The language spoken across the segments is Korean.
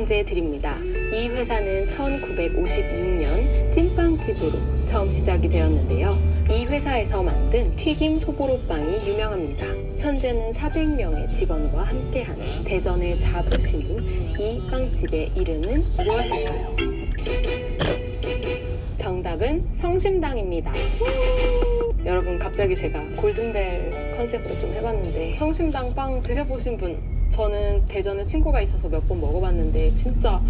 번째 드립니다. 이 회사는 1956년 찐빵집으로 처음 시작이 되었는데요. 이 회사에서 만든 튀김 소보로빵이 유명합니다. 현재는 400명의 직원과 함께하는 대전의 자부심인 이 빵집의 이름은 무엇일까요? 정답은 성심당입니다. 여러분, 갑자기 제가 골든벨 컨셉으로 좀 해봤는데, 성심당 빵 드셔보신 분, 저는 대전에 친구가 있어서 몇 번 먹어봤는데 진짜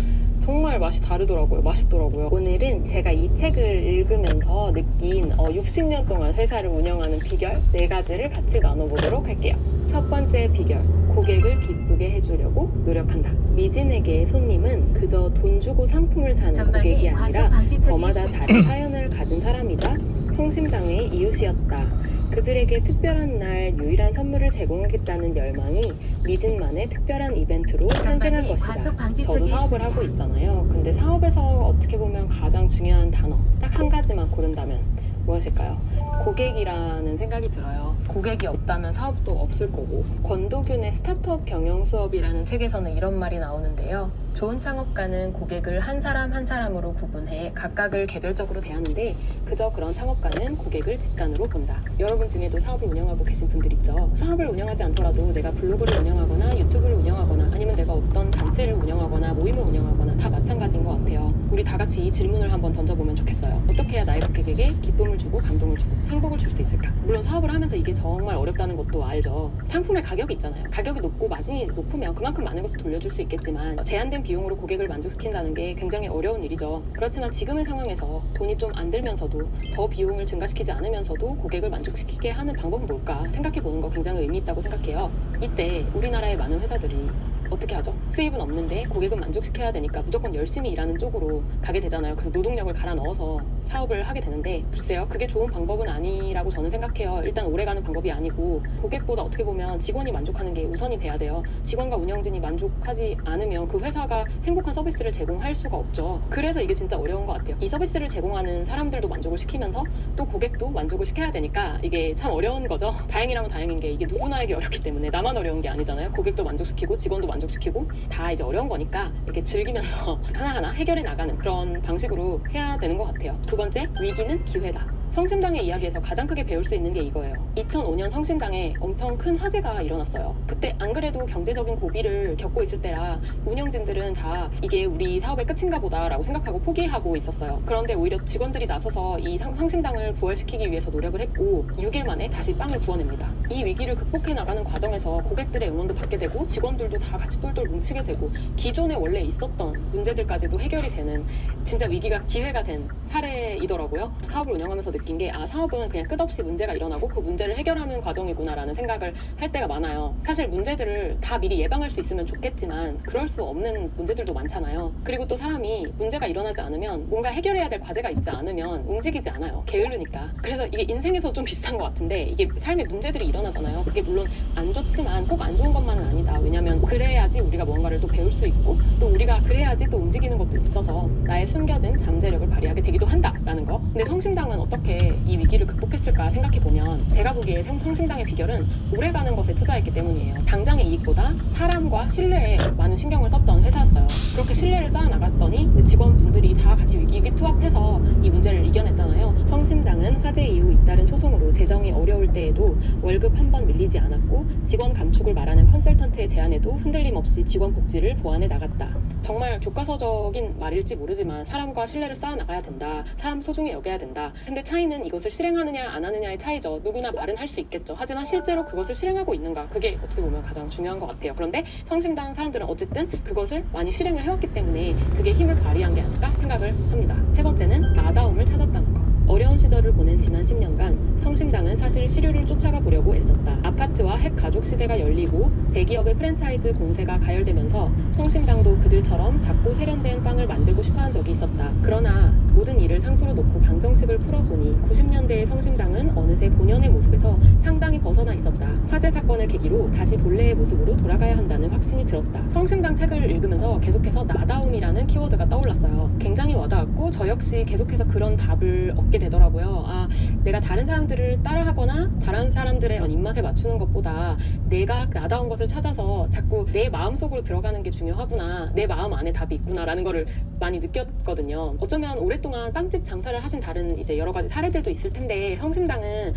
정말 맛이 다르더라고요. 맛있더라고요. 오늘은 제가 이 책을 읽으면서 느낀 60년 동안 회사를 운영하는 비결 4가지를 같이 나눠보도록 할게요. 첫 번째 비결, 고객을 기쁘게 해주려고 노력한다. 미진에게 손님은 그저 돈 주고 상품을 사는 고객이 아니라 저마다 다른 사연을 가진 사람이자 성심당의 이웃이었다. 그들에게 특별한 날 유일한 선물을 제공하겠다는 열망이 미진만의 특별한 이벤트로 탄생한 것이다. 저도 사업을 하고 있잖아요. 근데 사업에서 어떻게 보면 가장 중요한 단어 딱 한 가지만 고른다면 무엇일까요? 고객이라는 생각이 들어요. 고객이 없다면 사업도 없을 거고. 권도균의 스타트업 경영 수업이라는 책에서는 이런 말이 나오는데요. 좋은 창업가는 고객을 한 사람 한 사람으로 구분해 각각을 개별적으로 대하는데 그저 그런 창업가는 고객을 직관으로 본다. 여러분 중에도 사업을 운영하고 계신 분들 있죠. 사업을 운영하지 않더라도 내가 블로그를 운영하거나 유튜브를 운영하거나 아니면 내가 어떤 단체를 운영하거나 모임을 운영하거나 다 마찬가지인 것 같아요. 우리 다 같이 이 질문을 한번 던져보면 좋겠어요. 어떻게 해야 나의 고객에게 기쁨을 주고 감동을 주고 행복을 줄 수 있을까? 물론 사업을 하면서 이게 정말 어렵다는 것도 알죠. 상품의 가격이 있잖아요. 가격이 높고 마진이 높으면 그만큼 많은 것을 돌려줄 수 있겠지만 제한된 비용으로 고객을 만족시킨다는 게 굉장히 어려운 일이죠. 그렇지만 지금의 상황에서 돈이 좀 안 들면서도 더 비용을 증가시키지 않으면서도 고객을 만족시키게 하는 방법은 뭘까 생각해보는 거 굉장히 의미 있다고 생각해요. 이때 우리나라의 많은 회사들이 어떻게 하죠? 수입은 없는데 고객은 만족시켜야 되니까 무조건 열심히 일하는 쪽으로 가게 되잖아요. 그래서 노동력을 갈아 넣어서 사업을 하게 되는데 글쎄요, 그게 좋은 방법은 아니라고 저는 생각해요. 일단 오래가는 방법이 아니고 고객보다 어떻게 보면 직원이 만족하는 게 우선이 돼야 돼요. 직원과 운영진이 만족하지 않으면 그 회사가 행복한 서비스를 제공할 수가 없죠. 그래서 이게 진짜 어려운 것 같아요. 이 서비스를 제공하는 사람들도 만족을 시키면서 또 고객도 만족을 시켜야 되니까 이게 참 어려운 거죠. 다행이라면 다행인 게 이게 누구나에게 어렵기 때문에 나만 어려운 게 아니잖아요. 고객도 만족시키고 직원도 만족시키고 다 이제 어려운 거니까 이렇게 즐기면서 하나하나 해결해 나가는 그런 방식으로 해야 되는 것 같아요. 두 번째, 위기는 기회다. 성심당의 이야기에서 가장 크게 배울 수 있는 게 이거예요. 2005년 성심당에 엄청 큰 화재가 일어났어요. 그때 안 그래도 경제적인 고비를 겪고 있을 때라 운영진들은 다 이게 우리 사업의 끝인가 보다라고 생각하고 포기하고 있었어요. 그런데 오히려 직원들이 나서서 이 성심당을 부활시키기 위해서 노력을 했고 6일 만에 다시 빵을 구워냅니다. 이 위기를 극복해 나가는 과정에서 고객들의 응원도 받게 되고 직원들도 다 같이 똘똘 뭉치게 되고 기존에 원래 있었던 문제들까지도 해결이 되는 진짜 위기가 기회가 된 사례이더라고요. 사업을 운영하면서 느낀 게 사업은 그냥 끝없이 문제가 일어나고 그 문제를 해결하는 과정이구나 라는 생각을 할 때가 많아요. 사실 문제들을 다 미리 예방할 수 있으면 좋겠지만 그럴 수 없는 문제들도 많잖아요. 그리고 또 사람이 문제가 일어나지 않으면 뭔가 해결해야 될 과제가 있지 않으면 움직이지 않아요. 게으르니까. 그래서 이게 인생에서 좀 비슷한 것 같은데 이게 삶에 문제들이 일어나잖아요. 그게 물론 안 좋지만 꼭 안 좋은 것만은 아니다. 왜냐면 그래야지 우리가 뭔가를 또 배울 수 있고 또 우리가 그래야지 또 움직이는 것도 있어서 나의 숨겨진 잠재력을 발휘하게 되기도 한다라는 거. 근데 성심당은 어떻게 이 위기를 극복했을까 생각해보면 제가 보기에 성심당의 비결은 오래가는 것에 투자했기 때문이에요. 당장의 이익보다 사람과 신뢰에 많은 신경을 썼던 회사였어요. 그렇게 신뢰를 쌓아나갔더니 직원분들이 다 같이 위기투합해서 이 문제를 이겨냈잖아요. 성심당은 화재 이후 잇따른 소송으로 재정이 어려울 때에도 월급 한 번 밀리지 않았고 직원 감축을 말하는 컨설턴트의 제안에도 흔들림 없이 직원 복지를 보완해 나갔다. 정말 교과서적인 말일지 모르지만 사람과 신뢰를 쌓아나가야 된다. 사람 소중히 여겨야 된다. 근데 차이는 이것을 실행하느냐 안 하느냐의 차이죠. 누구나 말은 할 수 있겠죠. 하지만 실제로 그것을 실행하고 있는가, 그게 어떻게 보면 가장 중요한 것 같아요. 그런데 성심당 사람들은 어쨌든 그것을 많이 실행을 해왔기 때문에 그게 힘을 발휘한 게 아닐까 생각을 합니다. 세 번째는 나다움을 찾았다는 거. 어려운 시절을 보낸 지난 10년간 성심당은 사실 시류를 쫓아가 보려고 애썼다. 아파트와 핵 가족 시대가 열리고 대기업의 프랜차이즈 공세가 가열되면서 성심당도 그들처럼 작고 세련된 빵을 만들고 싶어한 적이 있었다. 그러나 모든 일을 상수로 놓고 방정식을 풀어보니 90년대의 성심당은 어느새 본연의 모습에서 상당히 벗어나 있었다. 화재 사건을 계기로 다시 본래의 모습으로 돌아가야 한다는 확신이 들었다. 성심당 책을 읽으면서 계속해서 나다움이라는 키워드가 떠올랐어요. 굉장히 와닿았고 그리고 저 역시 계속해서 그런 답을 얻게 되더라고요. 아, 내가 다른 사람들을 따라하거나 다른 사람들의 입맛에 맞추는 것보다 내가 나다운 것을 찾아서 자꾸 내 마음속으로 들어가는 게 중요하구나, 내 마음 안에 답이 있구나 라는 거를 많이 느꼈거든요. 어쩌면 오랫동안 빵집 장사를 하신 다른 이제 여러 가지 사례들도 있을 텐데, 성심당은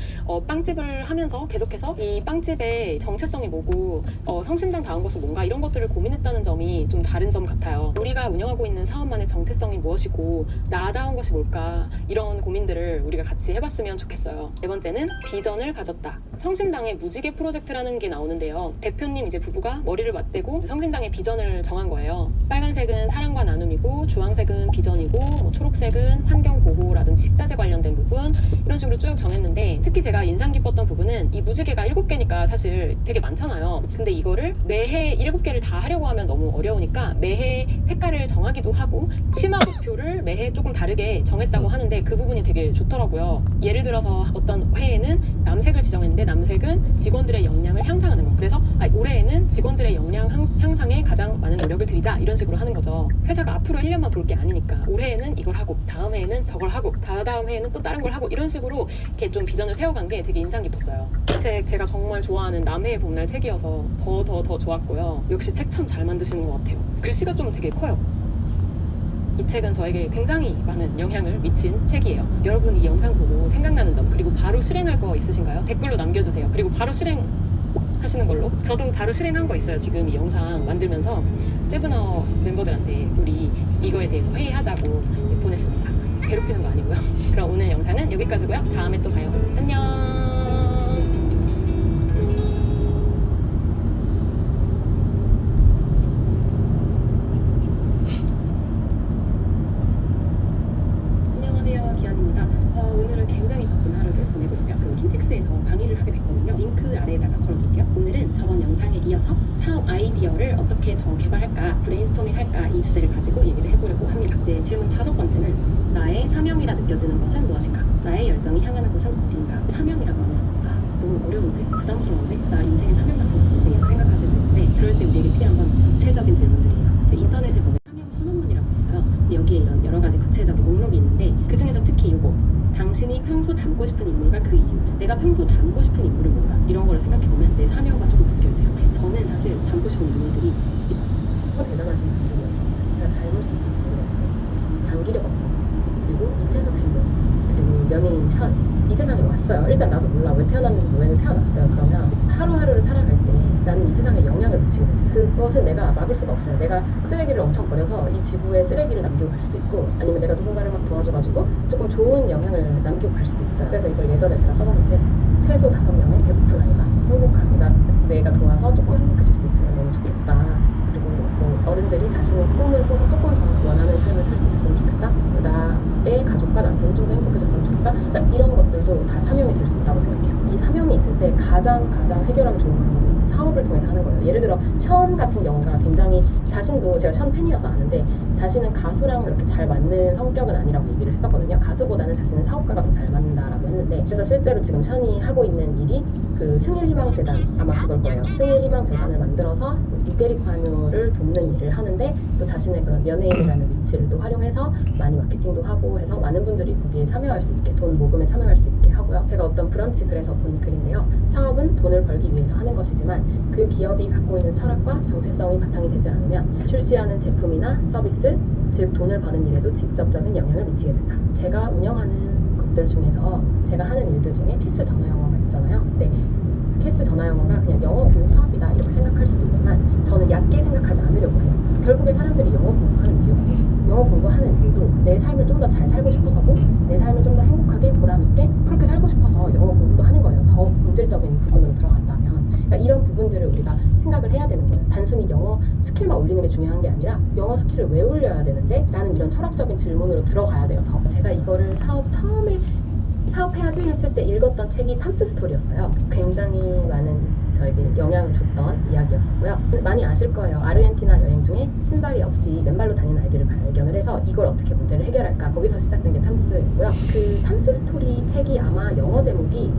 빵집을 하면서 계속해서 이 빵집의 정체성이 뭐고 성심당 다운 것은 뭔가 이런 것들을 고민했다는 점이 좀 다른 점 같아요. 우리가 운영하고 있는 사업만의 정체성이 무엇이고 나다운 것이 뭘까, 이런 고민들을 우리가 같이 해봤으면 좋겠어요. 네 번째는 비전을 가졌다. 성심당의 무지개 프로젝트라는 게 나오는데요. 대표님 이제 부부가 머리를 맞대고 성심당의 비전을 정한 거예요. 빨간색은 사랑과 나눔이고, 주황색은 비전이고, 뭐 초록색은 환경보호라든지 식자재 관련된 부분, 이런 식으로 쭉 정했는데, 특히 제가 인상 깊었던 부분은 이 무지개가 7개니까 사실 되게 많잖아요. 근데 이거를 매해 7개를 다 하려고 하면 너무 어려우니까 매해 색깔을 정하기도 하고 치마 목표를 매해 조금 다르게 정했다고 하는데, 그 부분이 되게 좋더라고요. 예를 들어서 어떤 회에는 남색을 지정했는데, 남색은 직원들의 역량을 향상하는 거. 그래서 올해에는 직원들의 역량 향상에 가장 많은 노력을 드리자, 이런 식으로 하는 거죠. 회사가 앞으로 1년만 볼 게 아니니까 올해에는 이걸 하고, 다음 해에는 저걸 하고, 다다음 해에는 또 다른 걸 하고, 이런 식으로 이렇게 좀 비전을 세워간 게 되게 인상 깊었어요. 이 책 제가 정말 좋아하는 남해의 봄날 책이어서 더 좋았고요. 역시 책 참 잘 만드시는 것 같아요. 글씨가 좀 되게 커요. 이 책은 저에게 굉장히 많은 영향을 미친 책이에요. 여러분 이 영상 보고 생각나는 점, 그리고 바로 실행할 거 있으신가요? 댓글로 남겨주세요. 그리고 바로 실행하시는 걸로. 저도 바로 실행한 거 있어요. 지금 이 영상 만들면서 세븐아워 멤버들한테 우리 이거에 대해서 회의하자고 보냈습니다. 괴롭히는 거 아니고요. 그럼 오늘 영상은 여기까지고요. 다음에 또 봐요. 안녕. 오늘은 굉장히 바쁜 하루를 보내고 있어요. 그 킨텍스에서 강의를 하게 됐거든요. 링크 아래에다가 걸어둘게요. 오늘은 저번 영상에 이어서 사업 아이디어를 어떻게 더 개발할까, 브레인스토밍 할까, 이 주제를 가지고 얘기를 해보려고 합니다. 이제 질문 5번째는 나의 사명이라 느껴지는 것은 무엇인가? 나의 열정이 향하는 곳은 어딘가? 사명이라고 하면 너무 어려운데, 부담스러운데, 나 인생의 사명 같은 건데 생각하실 수 있는데, 그럴 때 우리에게 필요한 건 구체적인 질문들이에요. 이제 인터넷에 보면 사명 선언문이라고 있어요. 여기에 이런 여러 가지 구체적인 목록이 있는데, 그 중에서 특히 이거, 당신이 평소 닮고 싶은 인물과 그 이유, 내가 평소 닮고 싶은 인물은 뭔가, 이런 거를 생각해보면 내 사명과 조금 바뀌어야 돼요. 저는 사실 닮고 싶은 인물들이 대단하신 분들이어서 제가 닮을 수 있을지 모르겠는데, 장기력 없어, 그리고 이태석 신부, 그리고 연예인 천, 이 세상에 왔어요. 일단 나도 몰라 왜 태어났는지, 왜 태어났어요. 그러면 하루하루를 살아갈 때 나는 이 세상에 영향을 미치게 돼 있어요. 그것은 내가 막을 수가 없어요. 내가 쓰레기를 엄청 버려서 이 지구에 쓰레기를 남기고 갈 수도 있고, 아니면 내가 누군가를 막 도와줘가지고 조금 좋은 영향을 남기고 갈 수도 있어요. 그래서 이걸 예전에 제가 써봤는데, 최소 5명의 배고픈 아이가 행복합니다. 내가 도와서 조금 행복해질 수 있으면 너무 좋겠다. 그리고 뭐 어른들이 자신의 꿈을 꾸고 조금 더 원하는 삶을 살 수 있었으면 좋겠다. 나의 가족과 남편이 좀 더 행복해졌으면 좋겠다. 이런 것들도 다 사명이 될 수 있다고 생각해요. 이 사명이 있을 때 가장 해결하기 좋은 방법이 사업을 통해서 하는 거예요. 예를 들어 션 같은 경우가 굉장히, 자신도 제가 션 팬이어서 아는데, 자신은 가수랑 그렇게 잘 맞는 성격은 아니라고 얘기를 했었거든요. 가수보다는 자신은 사업가가 더 잘 맞는다라고 했는데, 그래서 실제로 지금 션이 하고 있는 일이 그 승일희망재단, 아마 그걸 거예요. 승일희망재단을 만들어서 육개리관요를 돕는 일을 하는데, 또 자신의 그런 연예인이라는 위치를 또 활용해서 많이 마케팅도 하고 해서 많은 분들이 거기에 참여할 수 있게, 돈 모금에 참여할 수 있게 하고요. 제가 어떤 브런치 글에서 본 글인데요. 사업은 돈을 벌기 위해서 하는 것이지만 그 기업이 갖고 있는 철학과 정체성이 바탕이 되지 않으면 출시하는 제품이나 서비스, 즉 돈을 버는 일에도 직접적인 영향을 미치게 된다. 제가 운영하는 것들 중에서 제가 하는 일들 중에 키스 전화영어가 있잖아요. 근데 키스 전화영어가 그냥 영어 교육 사업이다 이렇게 생각할 수도 있지만, 저는 얕게 생각하지 않으려고 해요. 결국에 사람들이 영어 공부하는 이유가 뭐죠? 영어 공부하는 이유도 내 삶을 좀 더 잘 살고 싶어서고, 내 삶을 좀 더 행복하게 보람있게 그렇게 살고 싶어서 영어 공부도 하는 거예요. 더 본질적인 부분으로 들어간다면. 그러니까 이런 부분들을 우리가 생각을 해야 되는 거예요. 단순히 영어 스킬만 올리는 게 중요한 게 아니라 영어 스킬을 왜 올려야 되는데? 라는 이런 철학적인 질문으로 들어가야 돼요. 더. 제가 이거를 처음에 사업해야지 했을 때 읽었던 책이 탐스 스토리였어요. 굉장히 많은 저에게 영향을 줬던 이야기였었고요. 많이 아실 거예요. 아르헨티나 여행 중에 신발이 없이 맨발로 다니는 아이들을 발견을 해서 이걸 어떻게 문제를 해결할까, 거기서 시작된 게 탐스였고요. 그 탐스 스토리 책이 아마 영어 제목이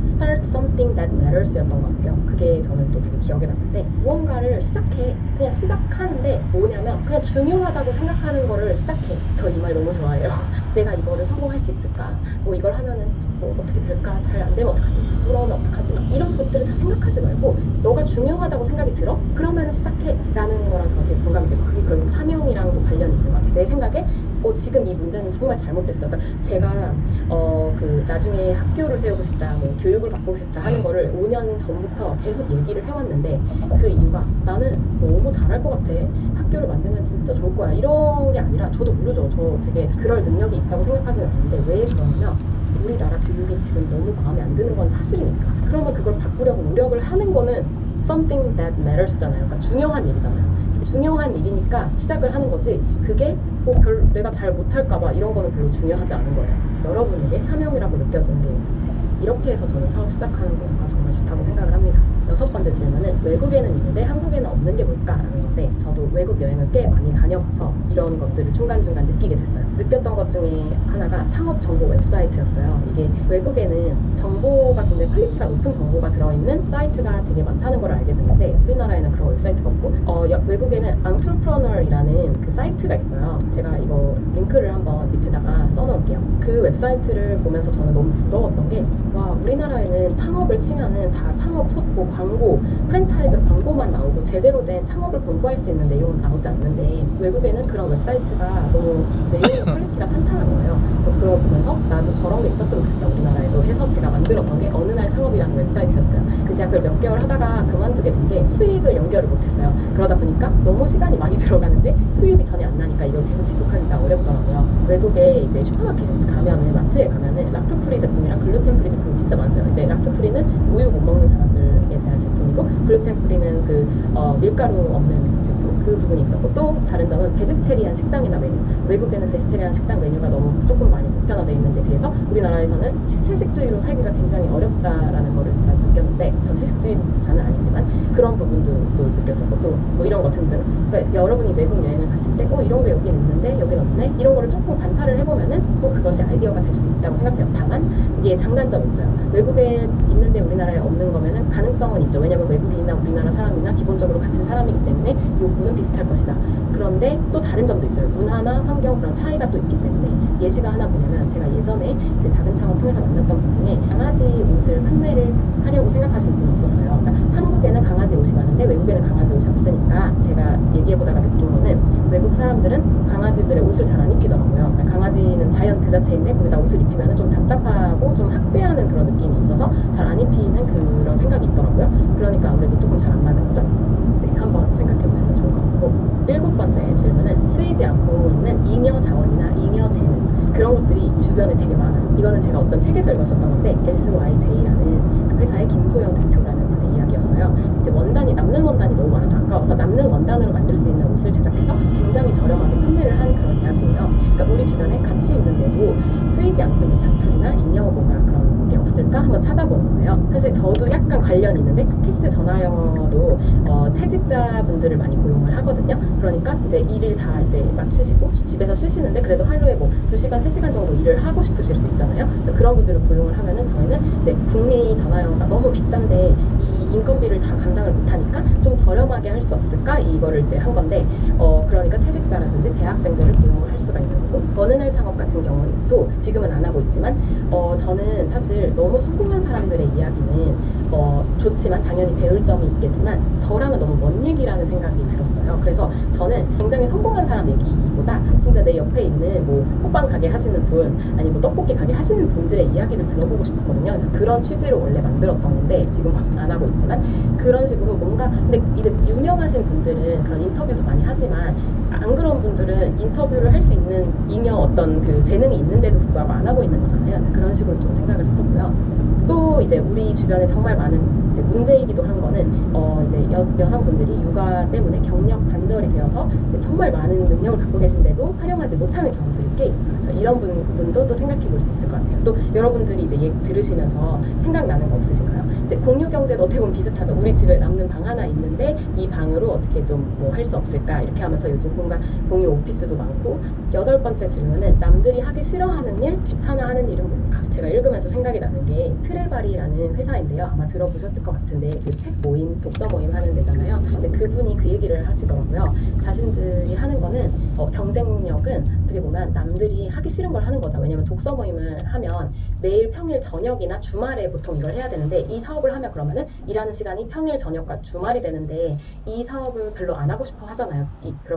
Start something that matters 였던 것 같아요. 그게 저는 또 되게 기억에 남는데, 무언가를 시작해. 그냥 시작하는데 뭐냐면 그냥 중요하다고 생각하는 거를 시작해. 저 이 말 너무 좋아해요. 내가 이거를 성공할 수 있을까? 뭐 이걸 하면은 뭐 어떻게 될까? 잘 안 되면 어떡하지? 부끄러우면 어떡하지? 막 이런 것들을 다 생각하지 말고 너가 중요하다고 생각이 들어? 그러면 시작해 라는 거랑 저 되게 공감이 되고, 그게 결국 사명이랑도 관련이 있는 것 같아요. 내 생각에 지금 이 문제는 정말 잘못됐어. 그러니까 제가 나중에 학교를 세우고 싶다, 뭐 교육을 받고 싶다 하는 거를 5년 전부터 계속 얘기를 해왔는데, 그 이유가 나는 너무 잘할 것 같아, 학교를 만들면 진짜 좋을 거야, 이런 게 아니라, 저도 모르죠. 저 되게 그럴 능력이 있다고 생각하지는 않는데, 왜 그러냐면 우리나라 교육이 지금 너무 마음에 안 드는 건 사실이니까. 그러면 그걸 바꾸려고 노력을 하는 거는 something that matters잖아요. 그러니까 중요한 일이잖아요. 중요한 일이니까 시작을 하는 거지, 그게 내가 잘 못할까봐 이런 거는 별로 중요하지 않은 거예요. 여러분에게 사명이라고 느껴지는 게 있는지, 이렇게 해서 저는 사업 시작하는 거가 정말 좋다고 생각을 합니다. 6번째 질문은 외국에는 있는데 한국에는 없는 게 뭘까라는 건데, 저도 외국 여행을 꽤 많이 다녀봐서 이런 것들을 중간중간 느끼게 됐어요. 느꼈던 것 중에 하나가 창업 정보 웹사이트였어요. 이게 외국에는 정보가 굉장히 퀄리티가 높은 정보가 들어있는 사이트가 되게 많다는 걸 알게 됐는데, 우리나라에는 그런 웹사이트가 없고, 외국에는 entrepreneur이라는 그 사이트가 있어요. 제가 이거 링크를 한번 밑에다가 써놓을게요. 그 웹사이트를 보면서 저는 너무 부러웠던 게, 와, 우리나라에는 창업을 치면은 다 창업 속보, 광고, 프랜차이즈 광고만 나오고 제대로 된 창업을 공부할 수 있는 내용은 나오지 않는데, 외국에는 그런 웹사이트가 너무 내용의 퀄리티가 탄탄한 거예요. 그래서 그걸 보면서 나도 저런 게 있었으면 좋겠다, 우리나라에도 해서 제가 만들었던 게 어느 날 창업이라는 웹사이트였어요. 제가 그걸 몇 개월 하다가 그만두게 된 게, 수익을 연결을 못했어요. 그러다 보니까 너무 시간이 많이 들어가는데 수입이 전혀 안 나니까 이걸 계속 지속하기가 어렵더라고요. 외국에 이제 슈퍼마켓 가면은, 마트에 가면은 락토프리 제품이랑 글루텐프리 제품이 진짜 많아요. 이제 락토프리는 우유 못 먹는 사람들에 대한 제품이고, 글루텐프리는 밀가루 없는 제품, 그 부분이 있었고, 또 다른 점은 베지테리안 식당이나 메뉴. 외국에는 베지테리안 식당 메뉴가 너무 조금 많이 보편화되어 있는데 비해서 우리나라에서는 채식주의로 살기가 굉장히 어렵다라는 거를 제가 느꼈는데, 전 채식주의자는 아니지만 그런 부분도 또 느꼈었고, 또 뭐 이런 거 등등. 그러니까 여러분이 외국 여행을 갔을 때 이런 게 여긴 있는데 여긴 없네, 이런 거를 조금 관찰을 해보면은 또 그것이 아이디어가 될 수 있다고 생각해요. 다만 이게 장단점이 있어요. 외국에 있는데 우리나라에 없는 거면은 가능성은 있죠. 왜냐면 외국인이나 우리나라 사람이나 기본적으로 같은 사람이기 때문에 욕구는 비슷할 것이다. 그런데 또 다른 점도 있어요. 문화나 환경, 그런 차이가 또 있기 때문에. 예시가 하나 뭐냐면, 제가 예전에 이제 작은 창업 통해서 만났던 분 중에 강아지 옷을 판매를 하려고 생각하신 분이 있었어요. 그러니까 한국에는 강아지 옷이 많은데 외국에는 강아지 옷이 없으니까, 제가 얘기해보다가 느낀 거는, 외국 사람들은 강아지들의 옷을 잘 안 입히더라고요. 그러니까 강아지는 자연 그 자체인데 거기다 옷을 입히면 좀 답답하고 좀 학대하는 그런 느낌이 있어서 잘 안 입히는 그런 생각이 있더라고요. 그러니까 아무래도 조금 잘 안 맞는 거죠. 네, 한번 생각해보시면 좋을 것 같고, 7번째 질문은 쓰이지 않고 있는 잉여 자원이나 잉여 재능, 그런 것들이 주변에 되게 많아요. 이거는 제가 어떤 책에서 읽었었던 건데, SYJ라는 그 회사의 김소영 대표라는 분의 이야기였어요. 이제 남는 원단이 너무 많아서 아까워서 남는 원단으로 만들 수 있는 옷을 제작해서 굉장히 저렴하게 판매를 한 그런 이야기예요. 그러니까 우리 주변에 가치 있는데도 쓰이지 않고 있는 자투리나 잉여고가 그런 게 없을까 한번 찾아보는 거예요. 사실 저도 약간 관련이 있는데, 키스 전화영어도 퇴직자분들을 많이 고용을 하거든요. 그러니까 이제 일을 다 이제 마치시고 집에서 쉬시는데, 그래도 하루에 뭐 2시간, 3시간 정도 일을 하고 싶으실 수 있잖아요. 그런 분들을 고용을 하면은, 저희는 이제 북미 전화영어가 너무 비싼데 이 인건비를 다 감당을 못하니까 좀 저렴하게 할 수 없을까, 이거를 이제 한 건데, 그러니까 퇴직자라든지 대학생들을 고용을 할 수가 있는 거고, 어느 날 창업 같은 경우는 또 지금은 안 하고 있지만, 저는 사실 너무 성공한 사람들의 이야기는 좋지만 당연히 배울 점이 있겠지만 저랑은 너무 먼 얘기라는 생각이 들었어요. 그래서 저는 굉장히 성공한 사람 얘기보다 진짜 내 옆에 있는 뭐 호빵 가게 하시는 분, 아니 뭐 떡볶이 가게 하시는 분들의 이야기를 들어보고 싶었거든요. 그래서 그런 취지로 원래 만들었던 건데, 지금은 안 하고 있지만, 그런 식으로 뭔가, 근데 이제 유명하신 분들은 그런 인터뷰도 많이 하지만, 안 그런 분들은 인터뷰를 할 수 있는 잉여 어떤 그 재능이 있는데도 불구하고 안 하고 있는 거잖아요. 그런 식으로 좀 생각을 했었고요. 또 이제 우리 주변에 정말 많은 이제 문제이기도 한 거는, 이제 여성분들이 육아 때문에 경력 단절이 되어서 이제 정말 많은 능력을 갖고 계신데도 활용하지 못하는 경우들이 꽤 있죠. 그래서 이런 부분도 또 생각해 볼 수 있을 것 같아요. 또 여러분들이 이제 얘기 들으시면서 생각나는 거 없으신가요? 이제 공유 경제도 어떻게 보면 비슷하죠. 우리 집에 남는 방 하나 있는데 이 방으로 어떻게 좀 뭐 할 수 없을까, 이렇게 하면서 요즘 공유 오피스도 많고. 8번째 질문은 남들이 하기 싫어하는 일, 귀찮아하는 일은 뭡니까? 제가 읽으면서 생각이 나는 게 트레바리라는 회사인데요. 아마 들어보셨을 것 같은데 그 책 모임, 독서 모임 하는 데잖아요. 근데 그분이 그 얘기를 하시더라고요. 자신들이 하는 거는 경쟁력은 어떻게 보면 남들이 하기 싫은 걸 하는 거다. 왜냐면 독서 모임을 하면 매일 평일 저녁이나 주말에 보통 이걸 해야 되는데 이 사업을 하면 그러면은 일하는 시간이 평일 저녁과 주말이 되는데 이 사업을 별로 안 하고 싶어 하잖아요.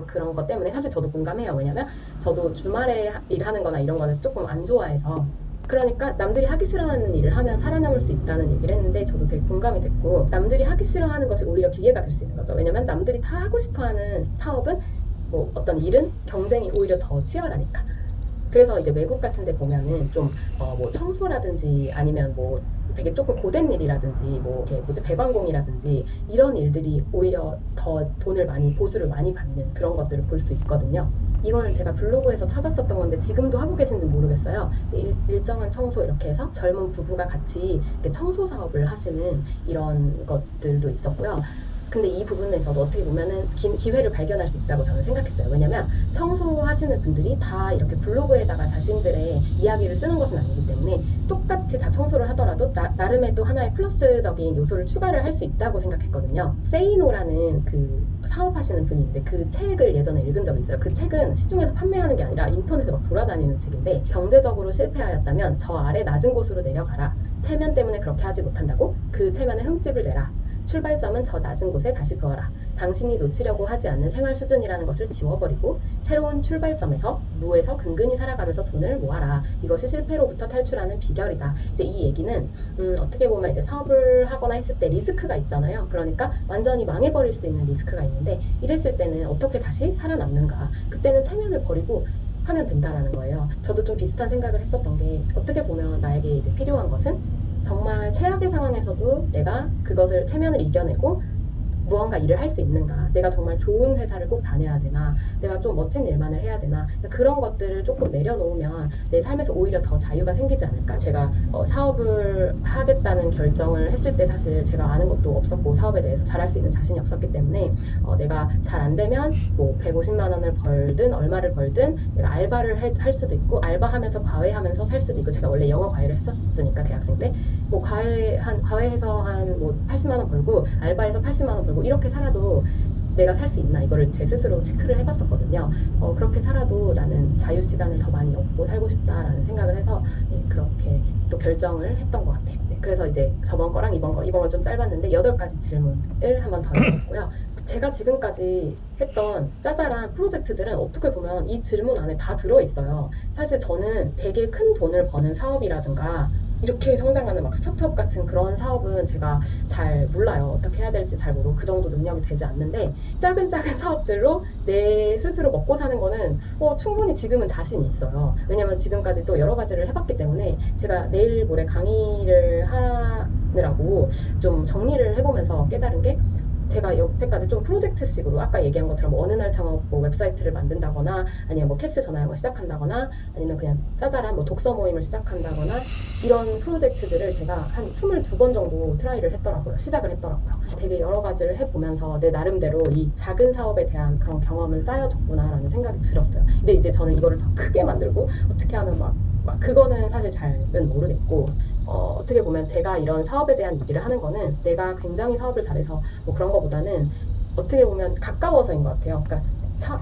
그런 것 때문에 사실 저도 공감해요. 왜냐면 저도 주말에 일하는 거나 이런 거는 조금 안 좋아해서 그러니까 남들이 하기 싫어하는 일을 하면 살아남을 수 있다는 얘기를 했는데 저도 되게 공감이 됐고 남들이 하기 싫어하는 것이 오히려 기회가 될 수 있는 거죠. 왜냐면 남들이 다 하고 싶어하는 사업은 뭐 어떤 일은 경쟁이 오히려 더 치열하니까. 그래서 이제 외국 같은 데 보면은 좀 뭐 청소라든지 아니면 뭐 되게 조금 고된 일이라든지 뭐 이렇게 뭐지 배관공이라든지 이런 일들이 오히려 더 돈을 많이 보수를 많이 받는 그런 것들을 볼 수 있거든요. 이거는 제가 블로그에서 찾았었던 건데 지금도 하고 계신지 모르겠어요. 일정한 청소 이렇게 해서 젊은 부부가 같이 이렇게 청소 사업을 하시는 이런 것들도 있었고요. 근데 이 부분에서도 어떻게 보면은 기회를 발견할 수 있다고 저는 생각했어요. 왜냐면 청소하시는 분들이 다 이렇게 블로그에다가 자신들의 이야기를 쓰는 것은 아니기 때문에 똑같이 다 청소를 하더라도 나름의 또 하나의 플러스적인 요소를 추가를 할 수 있다고 생각했거든요. 세이노라는 그 사업하시는 분이 있는데 그 책을 예전에 읽은 적이 있어요. 그 책은 시중에서 판매하는 게 아니라 인터넷에 막 돌아다니는 책인데 경제적으로 실패하였다면 저 아래 낮은 곳으로 내려가라. 체면 때문에 그렇게 하지 못한다고 그 체면에 흠집을 내라. 출발점은 저 낮은 곳에 다시 그어라. 당신이 놓치려고 하지 않는 생활 수준이라는 것을 지워버리고 새로운 출발점에서 무에서 근근히 살아가면서 돈을 모아라. 이것이 실패로부터 탈출하는 비결이다. 이제 이 얘기는 어떻게 보면 이제 사업을 하거나 했을 때 리스크가 있잖아요. 그러니까 완전히 망해버릴 수 있는 리스크가 있는데 이랬을 때는 어떻게 다시 살아남는가. 그때는 체면을 버리고 하면 된다라는 거예요. 저도 좀 비슷한 생각을 했었던 게 어떻게 보면 나에게 이제 필요한 것은 정말 최악의 상황에서도 내가 그것을 체면을 이겨내고 무언가 일을 할 수 있는가, 내가 정말 좋은 회사를 꼭 다녀야 되나, 내가 좀 멋진 일만을 해야 되나, 그런 것들을 조금 내려놓으면 내 삶에서 오히려 더 자유가 생기지 않을까. 제가 사업을 하겠다는 결정을 했을 때 사실 제가 아는 것도 없었고 사업에 대해서 잘할 수 있는 자신이 없었기 때문에 내가 잘 안 되면 뭐 150만 원을 벌든 얼마를 벌든 내가 알바를 할 수도 있고 알바하면서 과외하면서 살 수도 있고, 제가 원래 영어 과외를 했었으니까 대학생 때 뭐 과외해서 한 뭐 80만 원 벌고 알바해서 80만 원 벌고 이렇게 살아도 내가 살 수 있나, 이거를 제 스스로 체크를 해봤었거든요. 그렇게 살아도 나는 자유 시간을 더 많이 얻고 살고 싶다라는 생각을 해서 그렇게 또 결정을 했던 것 같아요. 그래서 이제 저번 거랑 이번 건 좀 짧았는데 8가지 질문을 한번 더 해봤고요. 제가 지금까지 했던 짜잘한 프로젝트들은 어떻게 보면 이 질문 안에 다 들어있어요. 사실 저는 되게 큰 돈을 버는 사업이라든가 이렇게 성장하는 막 스타트업 같은 그런 사업은 제가 잘 몰라요. 어떻게 해야 될지 잘 모르고 그 정도 능력이 되지 않는데 작은 사업들로 내 스스로 먹고 사는 거는 충분히 지금은 자신이 있어요. 왜냐면 지금까지 또 여러 가지를 해봤기 때문에 제가 내일 모레 강의를 하느라고 좀 정리를 해보면서 깨달은 게, 제가 여태까지 좀 프로젝트식으로 아까 얘기한 것처럼 어느 날 창업 뭐 웹사이트를 만든다거나 아니면 뭐 캐스 전화영어 시작한다거나 아니면 그냥 짜잘한 뭐 독서 모임을 시작한다거나 이런 프로젝트들을 제가 한 22번 정도 트라이를 했더라고요. 시작을 했더라고요. 되게 여러 가지를 해보면서 내 나름대로 이 작은 사업에 대한 그런 경험은 쌓여졌구나 라는 생각이 들었어요. 근데 이제 저는 이거를 더 크게 만들고 어떻게 하면 막 그거는 사실 잘은 모르겠고, 어떻게 보면 제가 이런 사업에 대한 얘기를 하는 거는 내가 굉장히 사업을 잘해서 뭐 그런 거보다는 어떻게 보면 가까워서인 것 같아요. 그러니까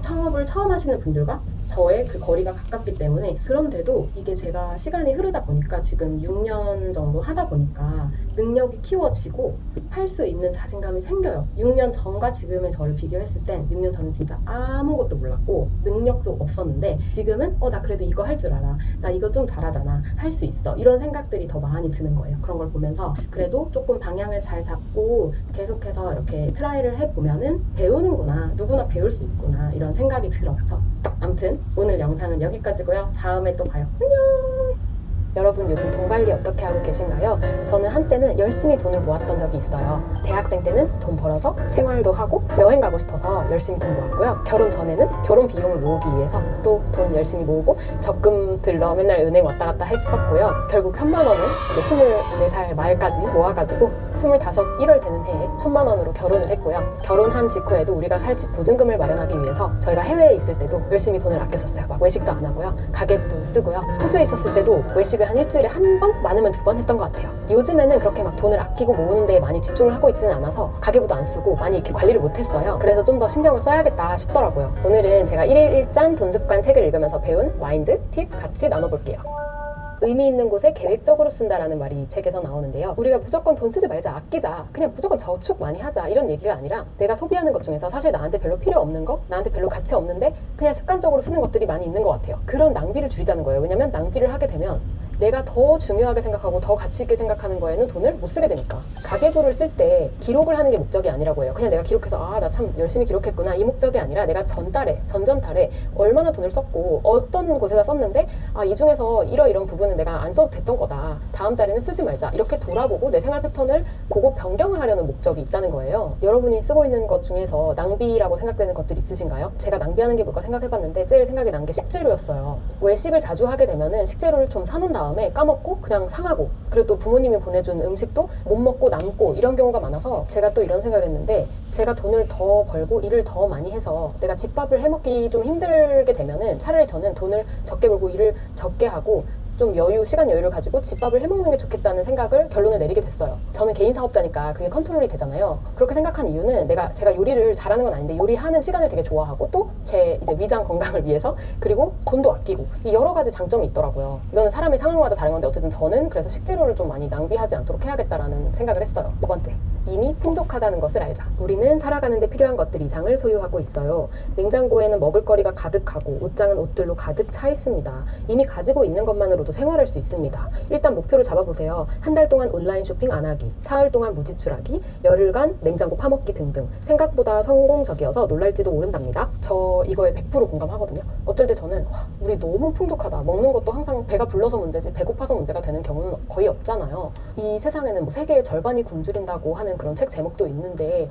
창업을 처음 하시는 분들과 저의 그 거리가 가깝기 때문에, 그런데도 이게 제가 시간이 흐르다 보니까 지금 6년 정도 하다 보니까 능력이 키워지고 할 수 있는 자신감이 생겨요. 6년 전과 지금의 저를 비교했을 땐 6년 전은 진짜 아무것도 몰랐고 능력도 없었는데 지금은 나 그래도 이거 할 줄 알아, 나 이거 좀 잘하잖아, 할 수 있어, 이런 생각들이 더 많이 드는 거예요. 그런 걸 보면서 그래도 조금 방향을 잘 잡고 계속해서 이렇게 트라이를 해보면은 배우는구나, 누구나 배울 수 있구나, 이런 생각이 들어서 아무튼 오늘 영상은 여기까지고요. 다음에 또 봐요. 안녕. 여러분 요즘 돈 관리 어떻게 하고 계신가요? 저는 한때는 열심히 돈을 모았던 적이 있어요. 대학생 때는 돈 벌어서 생활도 하고 여행 가고 싶어서 열심히 돈 모았고요. 결혼 전에는 결혼 비용을 모으기 위해서 또 돈 열심히 모으고 적금 들러 맨날 은행 왔다 갔다 했었고요. 결국 3만 원을 24살 말까지 모아가지고 25, 1월 되는 해에 1,000만 원으로 결혼을 했고요. 결혼한 직후에도 우리가 살 집 보증금을 마련하기 위해서 저희가 해외에 있을 때도 열심히 돈을 아꼈었어요. 막 외식도 안 하고요. 가계부도 쓰고요. 호주에 있었을 때도 외식을 한 일주일에 한 번? 많으면 2번 했던 것 같아요. 요즘에는 그렇게 막 돈을 아끼고 모으는 데 많이 집중을 하고 있지는 않아서 가계부도 안 쓰고 많이 이렇게 관리를 못했어요. 그래서 좀 더 신경을 써야겠다 싶더라고요. 오늘은 제가 1일 1장 돈습관 책을 읽으면서 배운 마인드, 팁 같이 나눠볼게요. 의미 있는 곳에 계획적으로 쓴다라는 말이 이 책에서 나오는데요. 우리가 무조건 돈 쓰지 말자, 아끼자, 그냥 무조건 저축 많이 하자 이런 얘기가 아니라 내가 소비하는 것 중에서 사실 나한테 별로 필요 없는 거, 나한테 별로 가치 없는데 그냥 습관적으로 쓰는 것들이 많이 있는 것 같아요. 그런 낭비를 줄이자는 거예요. 왜냐면 낭비를 하게 되면 내가 더 중요하게 생각하고 더 가치 있게 생각하는 거에는 돈을 못 쓰게 되니까. 가계부를 쓸 때 기록을 하는 게 목적이 아니라고 해요. 그냥 내가 기록해서 아, 나 참 열심히 기록했구나 이 목적이 아니라 내가 전달에, 전전달에 얼마나 돈을 썼고 어떤 곳에다 썼는데 아, 이 중에서 이런 부분은 내가 안 써도 됐던 거다. 다음 달에는 쓰지 말자. 이렇게 돌아보고 내 생활 패턴을 보고 변경을 하려는 목적이 있다는 거예요. 여러분이 쓰고 있는 것 중에서 낭비라고 생각되는 것들 있으신가요? 제가 낭비하는 게 뭘까 생각해봤는데 제일 생각이 난 게 식재료였어요. 외식을 자주 하게 되면은 식재료를 좀 사놓은 다음에 까먹고 그냥 상하고, 그리고 또 부모님이 보내준 음식도 못 먹고 남고 이런 경우가 많아서 제가 또 이런 생각을 했는데, 제가 돈을 더 벌고 일을 더 많이 해서 내가 집밥을 해먹기 좀 힘들게 되면은 차라리 저는 돈을 적게 벌고 일을 적게 하고 좀 시간 여유를 가지고 집밥을 해먹는 게 좋겠다는 생각을 결론을 내리게 됐어요. 저는 개인 사업자니까 그게 컨트롤이 되잖아요. 그렇게 생각한 이유는 제가 요리를 잘하는 건 아닌데 요리하는 시간을 되게 좋아하고 또 제 이제 위장 건강을 위해서, 그리고 돈도 아끼고 이 여러 가지 장점이 있더라고요. 이거는 사람의 상황마다 다른 건데 어쨌든 저는 그래서 식재료를 좀 많이 낭비하지 않도록 해야겠다라는 생각을 했어요. 두 번째, 이미 풍족하다는 것을 알자. 우리는 살아가는데 필요한 것들 이상을 소유하고 있어요. 냉장고에는 먹을거리가 가득하고 옷장은 옷들로 가득 차 있습니다. 이미 가지고 있는 것만으로도 생활할 수 있습니다. 일단 목표를 잡아보세요. 한 달 동안 온라인 쇼핑 안 하기, 사흘 동안 무지출하기, 열흘간 냉장고 파먹기 등등. 생각보다 성공적이어서 놀랄지도 모른답니다. 저 이거에 100% 공감하거든요. 어떨 때 저는 우리 너무 풍족하다. 먹는 것도 항상 배가 불러서 문제지 배고파서 문제가 되는 경우는 거의 없잖아요. 이 세상에는 뭐 세계의 절반이 굶주린다고 하는 그런 책 제목도 있는데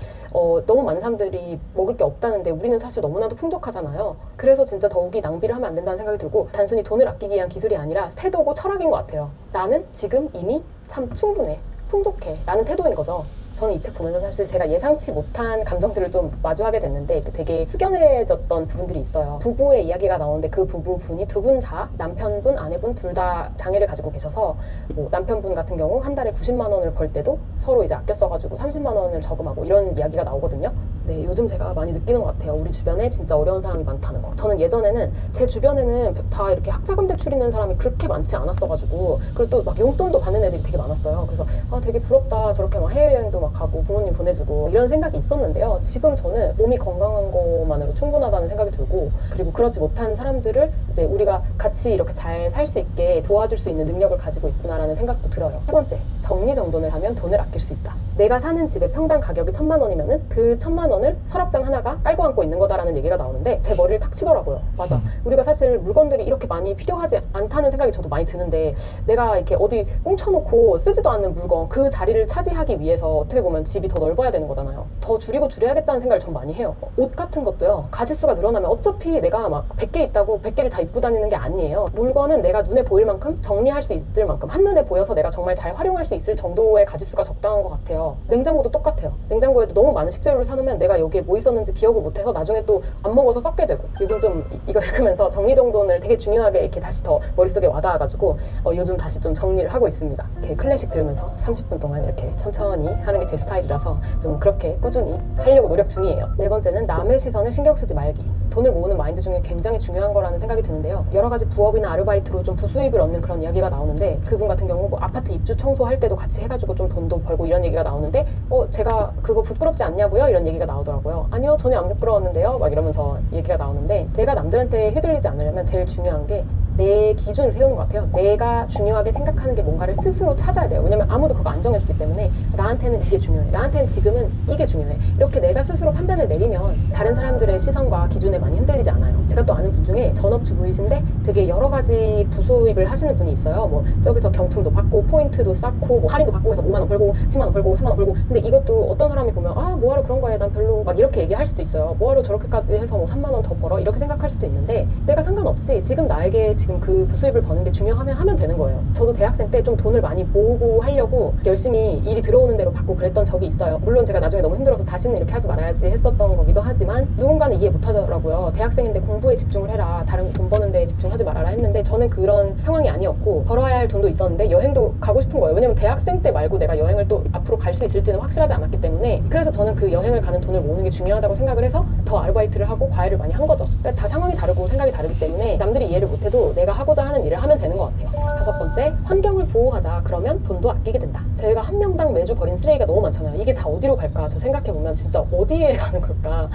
너무 많은 사람들이 먹을 게 없다는데 우리는 사실 너무나도 풍족하잖아요. 그래서 진짜 더욱이 낭비를 하면 안 된다는 생각이 들고, 단순히 돈을 아끼기 위한 기술이 아니라 태도고 철학인 것 같아요. 나는 지금 이미 참 충분해, 풍족해 라는 태도인 거죠. 저는 이 책 보면서 사실 제가 예상치 못한 감정들을 좀 마주하게 됐는데 되게 숙연해졌던 부분들이 있어요. 부부의 이야기가 나오는데 그 부부분이 두 분 다, 남편분, 아내분 둘 다 장애를 가지고 계셔서 뭐 남편분 같은 경우 한 달에 90만 원을 벌 때도 서로 이제 아껴 써가지고 30만 원을 저금하고 이런 이야기가 나오거든요. 네, 요즘 제가 많이 느끼는 것 같아요. 우리 주변에 진짜 어려운 사람이 많다는 거. 저는 예전에는 제 주변에는 다 이렇게 학자금 대출 있는 사람이 그렇게 많지 않았어가지고, 그리고 또 막 용돈도 받는 애들이 되게 많았어요. 그래서 되게 부럽다. 저렇게 막 해외여행도 막 가고 부모님 보내주고 이런 생각이 있었는데요. 지금 저는 몸이 건강한 것만으로 충분하다는 생각이 들고, 그리고 그러지 못한 사람들을 이제 우리가 같이 이렇게 잘 살 수 있게 도와줄 수 있는 능력을 가지고 있구나라는 생각도 들어요. 세 번째, 정리정돈을 하면 돈을 아낄 수 있다. 내가 사는 집의 평당 가격이 1,000만 원이면은 그 1,000만 원을 서랍장 하나가 깔고 앉고 있는 거다라는 얘기가 나오는데 제 머리를 탁 치더라고요. 맞아. 우리가 사실 물건들이 이렇게 많이 필요하지 않다는 생각이 저도 많이 드는데, 내가 이렇게 어디 뭉쳐놓고 쓰지도 않는 물건 그 자리를 차지하기 위해서 어떻게 보면 집이 더 넓어야 되는 거잖아요. 더 줄여야겠다는 생각을 전 많이 해요. 옷 같은 것도요. 가짓수가 늘어나면 어차피 내가 막 100개 있다고 100개를 다 입고 다니는 게 아니에요. 물건은 내가 눈에 보일 만큼, 정리할 수 있을 만큼, 한눈에 보여서 내가 정말 잘 활용할 수 있을 정도의 가짓수가 적당한 것 같아요. 냉장고도 똑같아요. 냉장고에도 너무 많은 식재료를 사놓으면 내가 여기에 뭐 있었는지 기억을 못해서 나중에 또 안 먹어서 썩게 되고. 요즘 좀 이거 읽으면서 정리정돈을 되게 중요하게 이렇게 다시 더 머릿속에 와닿아가지고 요즘 다시 좀 정리를 하고 있습니다. 이렇게 클래식 들으면서 30분 동안 이렇게 천천히 하는 게 제 스타일이라서 좀 그렇게 꾸준히 하려고 노력 중이에요. 네 번째는 남의 시선을 신경 쓰지 말기. 돈을 모으는 마인드 중에 굉장히 중요한 거라는 생각이 드는데요. 여러 가지 부업이나 아르바이트로 좀 부수입을 얻는 그런 이야기가 나오는데, 그분 같은 경우 뭐 아파트 입주 청소할 때도 같이 해가지고 좀 돈도 벌고 이런 얘기가 나오는데 제가 그거 부끄럽지 않냐고요? 이런 얘기가 나오더라고요. 아니요, 전혀 안 부끄러웠는데요? 막 이러면서 얘기가 나오는데, 내가 남들한테 휘둘리지 않으려면 제일 중요한 게 내 기준을 세우는 것 같아요. 내가 중요하게 생각하는 게 뭔가를 스스로 찾아야 돼요. 왜냐면 아무도 그거 안 정해주기 때문에 나한테는 이게 중요해, 나한테는 지금은 이게 중요해, 이렇게 내가 스스로 판단을 내리면 다른 사람들의 시선과 기준에 많이 흔들리지 않아요. 제가 또 아는 분 중에 전업주부이신데 되게 여러 가지 부수입을 하시는 분이 있어요. 뭐 저기서 경품도 받고 포인트도 쌓고 뭐 할인도 받고 해서 5만 원 벌고 10만 원 벌고 3만 원 벌고. 근데 이것도 어떤 사람이 보면 아 뭐하러 그런 거야 난 별로 막 이렇게 얘기할 수도 있어요. 뭐하러 저렇게까지 해서 뭐 3만 원 더 벌어 이렇게 생각할 수도 있는데 내가 상관없이 지금 나에게 지금 그 부수입을 버는 게 중요하면 하면 되는 거예요. 저도 대학생 때 좀 돈을 많이 모으고 하려고 열심히 일이 들어오는 대로 받고 그랬던 적이 있어요. 물론 제가 나중에 너무 힘들어서 다시는 이렇게 하지 말아야지 했었던 거기도 하지만 누군가는 이해 못 하더라고요. 대학생인데 공부에 집중을 해라, 다른 돈 버는 데 집중하지 말아라 했는데 저는 그런 상황이 아니었고 벌어야 할 돈도 있었는데 여행도 가고 싶은 거예요. 왜냐면 대학생 때 말고 내가 여행을 또 앞으로 갈 수 있을지는 확실하지 않았기 때문에. 그래서 저는 그 여행을 가는 돈을 모으는 게 중요하다고 생각을 해서 더 아르바이트를 하고 과외를 많이 한 거죠. 그러니까 다 상황이 다르고 생각이 다르기 때문에 남들이 이해를 못해도 내가 하고자 하는 일을 하면 되는 것 같아요. 5번째, 환경을 보호하자. 그러면 돈도 아끼게 된다. 저희가 한 명당 매주 버린 쓰레기가 너무 많잖아요. 이게 다 어디로 갈까? 저 생각해보면 진짜 어디에 가는 걸까?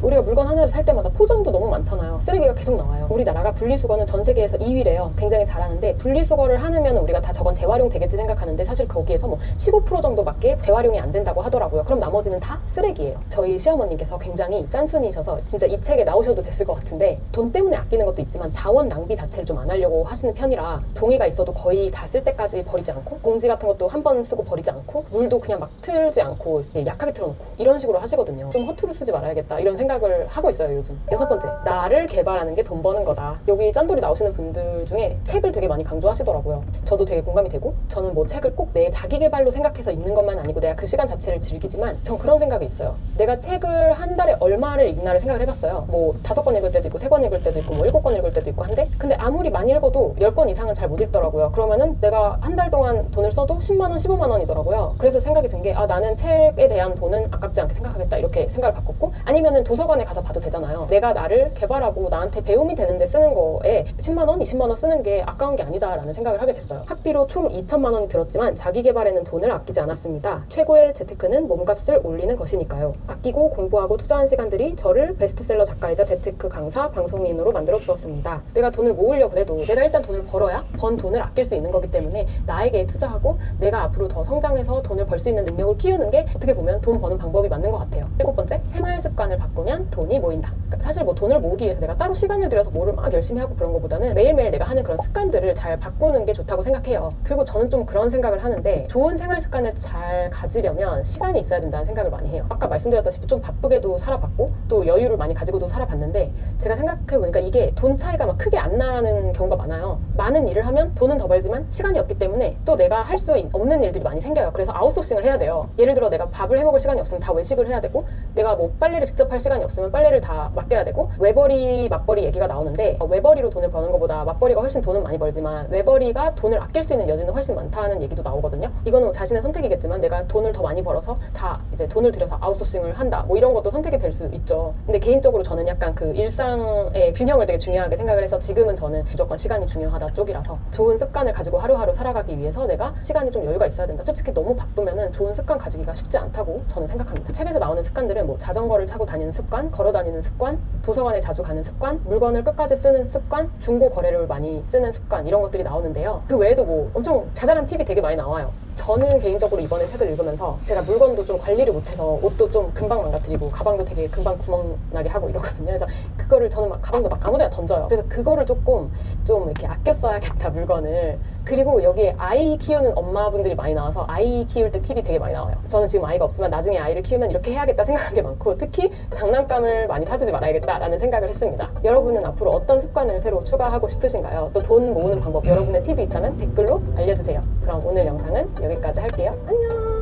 우리가 물건 하나를 살 때마다 포장도 너무 많잖아요. 쓰레기가 계속 나와요. 우리나라가 분리수거는 전 세계에서 2위래요. 굉장히 잘하는데 분리수거를 하면 우리가 다 저건 재활용 되겠지 생각하는데 사실 거기에서 뭐 15% 정도밖에 재활용이 안 된다고 하더라고요. 그럼 나머지는 다 쓰레기예요. 저희 시어머님께서 굉장히 짠순이셔서 진짜 이 책에 나오셔도 됐을 것 같은데 돈 때문에 아끼는 것도 있지만 자원 낭비 자체를 좀 안 하려고 하시는 편이라 종이가 있어도 거의 다 쓸 때까지 버리지 않고 봉지 같은 것도 한 번 쓰고 버리지 않고 물도 그냥 막 틀지 않고 약하게 틀어놓고 이런 식으로 하시거든요. 좀 허투루 쓰지 말아야겠다 이런 생각을 하고 있어요 요즘. 6번째, 나를 개발하는 게 돈 버는 거다. 여기 짠돌이 나오시는 분들 중에 책을 되게 많이 강조하시더라고요. 저도 되게 공감이 되고 저는 뭐 책을 꼭 내 자기 개발로 생각해서 읽는 것만 아니고 내가 그 시간 자체를 즐기지만 전 그런 생각이 있어요. 내가 책을 한 달에 얼마를 읽나를 생각을 해봤어요. 뭐 5권 읽을 때도 있고 3권 읽을 때도 있고 뭐 7권 읽을 때도 있고 한데 근데 아무리 많이 읽어도 10권 이상은 잘 못 읽더라고요. 그러면은 내가 한 달 동안 돈을 써도 10만 원, 15만 원이더라고요. 그래서 생각이 든 게 아 나는 책에 대한 돈은 아깝지 않게 생각하겠다 이렇게 생각을 바꿨고 아니면은 도서관에 가서 봐도 되잖아요. 내가 나를 개발하고 나한테 배움이 되는데 쓰는 거에 10만 원, 20만 원 쓰는 게 아까운 게 아니다라는 생각을 하게 됐어요. 학비로 총 2천만 원이 들었지만 자기 개발에는 돈을 아끼지 않았습니다. 최고의 재테크는 몸값을 올리는 것이니까요. 아끼고 공부하고 투자한 시간들이 저를 베스트셀러 작가이자 재테크 강사, 방송인으로 만들어 주었습니다. 내가 돈을 모으려 그래도 내가 일단 돈을 벌어야 번 돈을 아낄 수 있는 거기 때문에 나에게 투자하고 내가 앞으로 더 성장해서 돈을 벌 수 있는 능력을 키우는 게 어떻게 보면 돈 버는 방법이 맞는 것 같아요. 7번째, 생활 습관을 바꾸면 돈이 모인다. 그러니까 사실 뭐 돈을 모으기 위해서 내가 따로 시간을 들여서 뭐를 막 열심히 하고 그런 것보다는 매일매일 내가 하는 그런 습관들을 잘 바꾸는 게 좋다고 생각해요. 그리고 저는 좀 그런 생각을 하는데 좋은 생활 습관을 잘 가지려면 시간이 있어야 된다는 생각을 많이 해요. 아까 말씀드렸다시피 좀 바쁘게도 살아봤고 또 여유를 많이 가지고도 살아봤는데 제가 생각해보니까 이게 돈 차이가 막 크게 안 나는 경우가 많아요. 많은 일을 하면 돈은 더 벌지만 시간이 없기 때문에 또 내가 할 수 없는 일들이 많이 생겨요. 그래서 아웃소싱을 해야 돼요. 예를 들어 내가 밥을 해먹을 시간이 없으면 다 외식을 해야 되고 내가 뭐 빨래를 직접 할 시간이 없으면 빨래를 다 맡겨야 되고 외벌이 맞벌이 얘기가 나오는데 외벌이로 돈을 버는 것보다 맞벌이가 훨씬 돈은 많이 벌지만 외벌이가 돈을 아낄 수 있는 여지는 훨씬 많다는 얘기도 나오거든요. 이거는 자신의 선택이겠지만 내가 돈을 더 많이 벌어서 다 이제 돈을 들여서 아웃소싱을 한다 뭐 이런 것도 선택이 될 수 있죠. 근데 개인적으로 저는 약간 그 일상의 균형을 되게 중요하게 생각을 해서 지금은 저는 무조건 시간이 중요하다 쪽이라서 좋은 습관을 가지고 하루하루 살아가기 위해서 내가 시간이 좀 여유가 있어야 된다. 솔직히 너무 바쁘면은 좋은 습관 가지기가 쉽지 않다고 저는 생각합니다. 책에서 나오는 습관들은 뭐 자전거를 타고 다니는 습관, 걸어 다니는 습관, 도서관에 자주 가는 습관, 물건을 끝까지 쓰는 습관, 중고 거래를 많이 쓰는 습관 이런 것들이 나오는데요. 그 외에도 뭐 엄청 자잘한 팁이 되게 많이 나와요. 저는 개인적으로 이번에 책을 읽으면서 제가 물건도 좀 관리를 못해서 옷도 좀 금방 망가뜨리고 가방도 되게 금방 구멍 나게 하고 이러거든요. 그래서 그거를 저는 막 가방도 막 아무데나 던져요. 그래서 그거를 조금 좀 이렇게 아껴 써야겠다 물건을. 그리고 여기에 아이 키우는 엄마분들이 많이 나와서 아이 키울 때 팁이 되게 많이 나와요. 저는 지금 아이가 없지만 나중에 아이를 키우면 이렇게 해야겠다 생각한 게 많고 특히 장난감을 많이 사주지 말아야겠다라는 생각을 했습니다. 여러분은 앞으로 어떤 습관을 새로 추가하고 싶으신가요? 또 돈 모으는 방법 여러분의 팁이 있다면 댓글로 알려주세요. 그럼 오늘 영상은 여기까지 할게요. 안녕.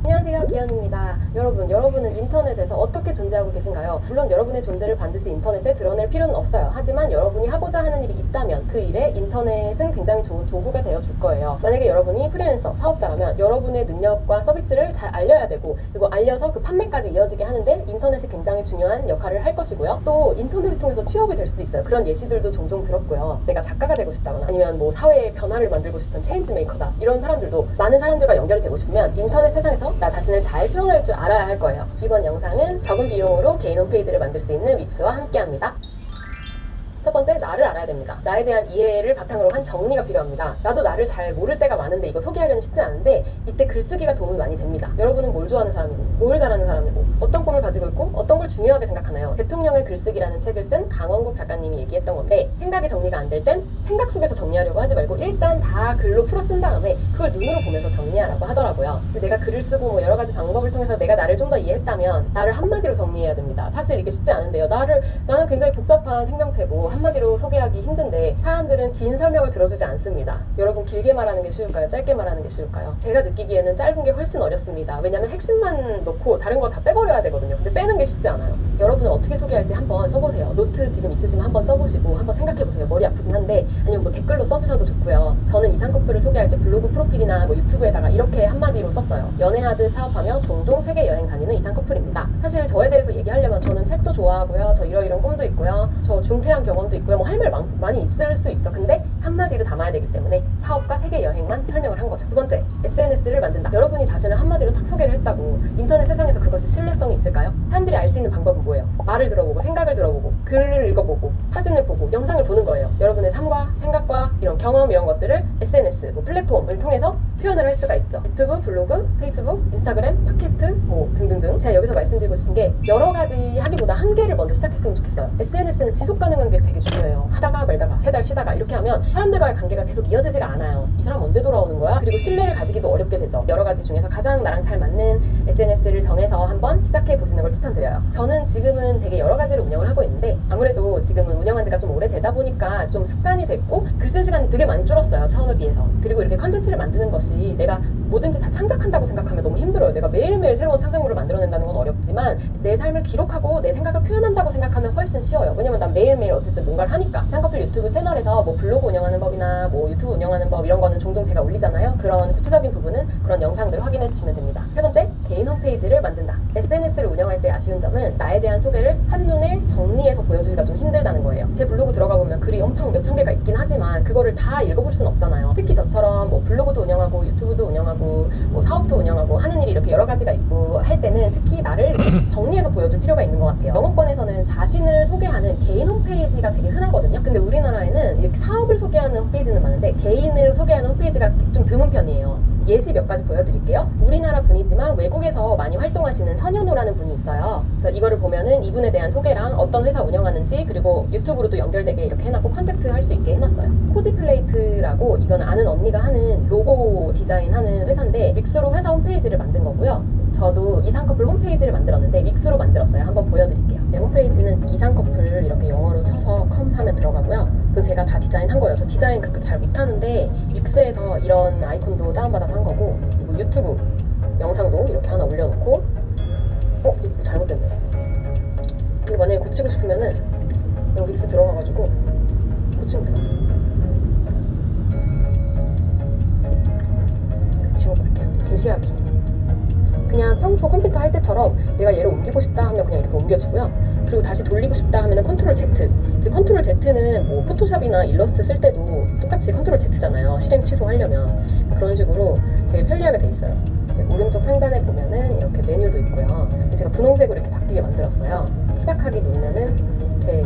안녕하세요, 기현입니다. 여러분은 인터넷에서 어떻게 존재하고 계신가요? 물론 여러분의 존재를 반드시 인터넷에 드러낼 필요는 없어요. 하지만 여러분이 하고자 하는 일이 있다면 그 일에 인터넷은 굉장히 좋은 도구가 되어줄 거예요. 만약에 여러분이 프리랜서, 사업자라면 여러분의 능력과 서비스를 잘 알려야 되고 그리고 알려서 그 판매까지 이어지게 하는데 인터넷이 굉장히 중요한 역할을 할 것이고요. 또 인터넷을 통해서 취업이 될 수도 있어요. 그런 예시들도 종종 들었고요. 내가 작가가 되고 싶다거나 아니면 뭐 사회의 변화를 만들고 싶은 체인지 메이커다 이런 사람들도 많은 사람들과 연결이 되고 싶으면 인터넷 세상에서 나 자신을 잘 표현할 줄 알아야 할 거예요. 이번 영상은 적은 비용으로 개인 홈페이지를 만들 수 있는 윅스와 함께합니다. 첫 번째, 나를 알아야 됩니다. 나에 대한 이해를 바탕으로 한 정리가 필요합니다. 나도 나를 잘 모를 때가 많은데 이거 소개하려는 쉽지 않은데 이때 글쓰기가 도움이 많이 됩니다. 여러분은 뭘 좋아하는 사람이고 뭘 잘하는 사람이고 어떤 꿈을 가지고 있고 어떤 걸 중요하게 생각하나요? 대통령의 글쓰기라는 책을 쓴 강원국 작가님이 얘기했던 건데 생각이 정리가 안 될 땐 생각 속에서 정리하려고 하지 말고 일단 다 글로 풀어 쓴 다음에 그걸 눈으로 보면서 정리하라고 하더라고요. 내가 글을 쓰고 뭐 여러 가지 방법을 통해서 내가 나를 좀 더 이해했다면 나를 한마디로 정리해야 됩니다. 사실 이게 쉽지 않은데요. 나는 굉장히 복잡한 생명체고 한마디로 소개하기 힘든데 사람들은 긴 설명을 들어주지 않습니다. 여러분 길게 말하는 게 쉬울까요? 짧게 말하는 게 쉬울까요? 제가 느끼기에는 짧은 게 훨씬 어렵습니다. 왜냐면 핵심만 놓고 다른 거 다 빼버려야 되거든요. 근데 빼는 게 쉽지 않아요. 여러분은 어떻게 소개할지 한번 써보세요. 노트 지금 있으시면 한번 써보시고 한번 생각해보세요. 머리 아프긴 한데 아니면 뭐 댓글로 써주셔도 좋고요. 저는 이상 커플을 소개할 때 블로그 프로필이나 뭐 유튜브에다가 이렇게 한마디로 썼어요. 연애하듯 사업하며 종종 세계 여행 다니는 이상 커플입니다. 사실 저에 대해서 얘기하려면 저는 책도 좋아하고요. 저 이런 꿈도 있고요. 저 중퇴한 경험도 있고요. 뭐 할 말 많이 있을 수 있죠. 근데 한마디로 담아야 되기 때문에 사업과 세계 여행만 설명을 한 거죠. 두 번째, SNS를 만든다. 여러분이 자신을 한마디로 딱 소개를 했다고 인터넷 세상에서 그것이 신뢰성이 있을까요? 사람들이 알 수 있는 방법은 뭐예요? 말을 들어보고 생각을 들어보고 글을 읽어보고 사진을 보고 영상을 보는 거예요. 여러분의 삶과 생각과 이런 경험 이런 것들을 SNS 뭐 플랫폼을 통해서 표현을 할 수가 있죠. 유튜브, 블로그, 페이스북, 인스타그램, 팟캐스트 뭐 등등등. 제가 여기서 말씀드리고 싶은 게 여러 가지 하기보다 한 개를 먼저 시작했으면 좋겠어요. SNS는 지속 가능한 게 되게 중요해요. 하다가 말다가 3달 쉬다가 이렇게 하면 사람들과의 관계가 계속 이어지지가 않아요. 이 사람 언제 돌아오는 거야? 그리고 신뢰를 가지기도 어렵게 되죠. 여러 가지 중에서 가장 나랑 잘 맞는 SNS를 정해서 한번 시작해 보시는 걸 추천드려요. 저는 지금은 되게 여러 가지를 운영을 하고 있는데 아무래도 지금은 운영한 지가 좀 오래되다 보니까 좀 습관이 됐고 글 쓸 시간이 되게 많이 줄었어요. 처음에 비해서. 그리고 이렇게 컨텐츠를 만드는 것이 내가 뭐든지 다 창작한다고 생각하면 너무 힘들어요. 내가 매일매일 새로운 창작물을 만들어낸다는 건 어렵지만 내 삶을 기록하고 내 생각을 표현한다고 생각하면 훨씬 쉬워요. 왜냐면 난 매일매일 어쨌든 뭔가를 하니까. 쌍꺼풀 유튜브 채널에서 뭐 블로그 운영하는 법이나 뭐 유튜브 운영하는 법 이런 거는 종종 제가 올리잖아요. 그런 구체적인 부분은 그런 영상들을 확인해 주시면 됩니다. 세 번째, 개인 홈페이지를 만든다. SNS를 운영할 때 아쉬운 점은 나에 대한 소개를 한눈에 정리해서 보여주기가 좀 힘들다는 거예요. 제 블로그 들어가 보면 글이 엄청 몇천 개가 있긴 하지만 그거를 다 읽어볼 수는 없잖아요. 특히 저처럼 뭐 블로그도 운영하고 유튜브도 운영하고 뭐 사업도 운영하고 하는 일이 이렇게 여러 가지가 있고 할 때는 특히 나를 정리해서 보여줄 필요가 있는 것 같아요. 영어권에서는 자신을 소개하는 개인 홈페이지가 되게 흔하거든요. 근데 우리나라에는 이렇게 사업을 소개하는 홈페이지는 많은데 개인을 소개하는 홈페이지가 좀 드문 편이에요. 예시 몇 가지 보여드릴게요. 우리나라 분이지만 외국에서 많이 활동하시는 선현우라는 분이 있어요. 그래서 이거를 보면은 이분에 대한 소개랑 어떤 회사 운영하는지 그리고 유튜브로도 연결되게 이렇게 해놨고 컨택트 할 수 있게 해놨어요. 코지플레이트라고 이건 아는 언니가 하는 로고 디자인하는 회사인데 믹스로 회사 홈페이지를 만든 거고요. 저도 이상커플 홈페이지를 만들었는데 믹스로 만들었어요. 한번 보여드릴게요. 네, 홈페이지는 이상커플 이렇게 영어로 쳐서 컴 하면 들어가고요. 그건 제가 다 디자인한 거예요. 저 디자인 그렇게 잘 못하는데 믹스에서 이런 아이콘도 다운받아서 한 거고 그리고 유튜브 영상도 이렇게 하나 올려놓고 이거 잘못됐네. 이거 만약에 고치고 싶으면은 이거 믹스 들어가가지고 고치면 돼요. 지워볼게요. 게시하기. 그냥 평소 컴퓨터 할 때처럼 내가 얘를 옮기고 싶다 하면 그냥 이렇게 옮겨주고요. 그리고 다시 돌리고 싶다 하면 컨트롤 Z. 이제 컨트롤 Z는 뭐 포토샵이나 일러스트 쓸 때도 똑같이 컨트롤 Z잖아요. 실행 취소하려면. 그런 식으로 되게 편리하게 돼 있어요. 오른쪽 상단에 보면은 이렇게 메뉴도 있고요. 제가 분홍색으로 이렇게 바뀌게 만들었어요. 시작하기 누르면은 제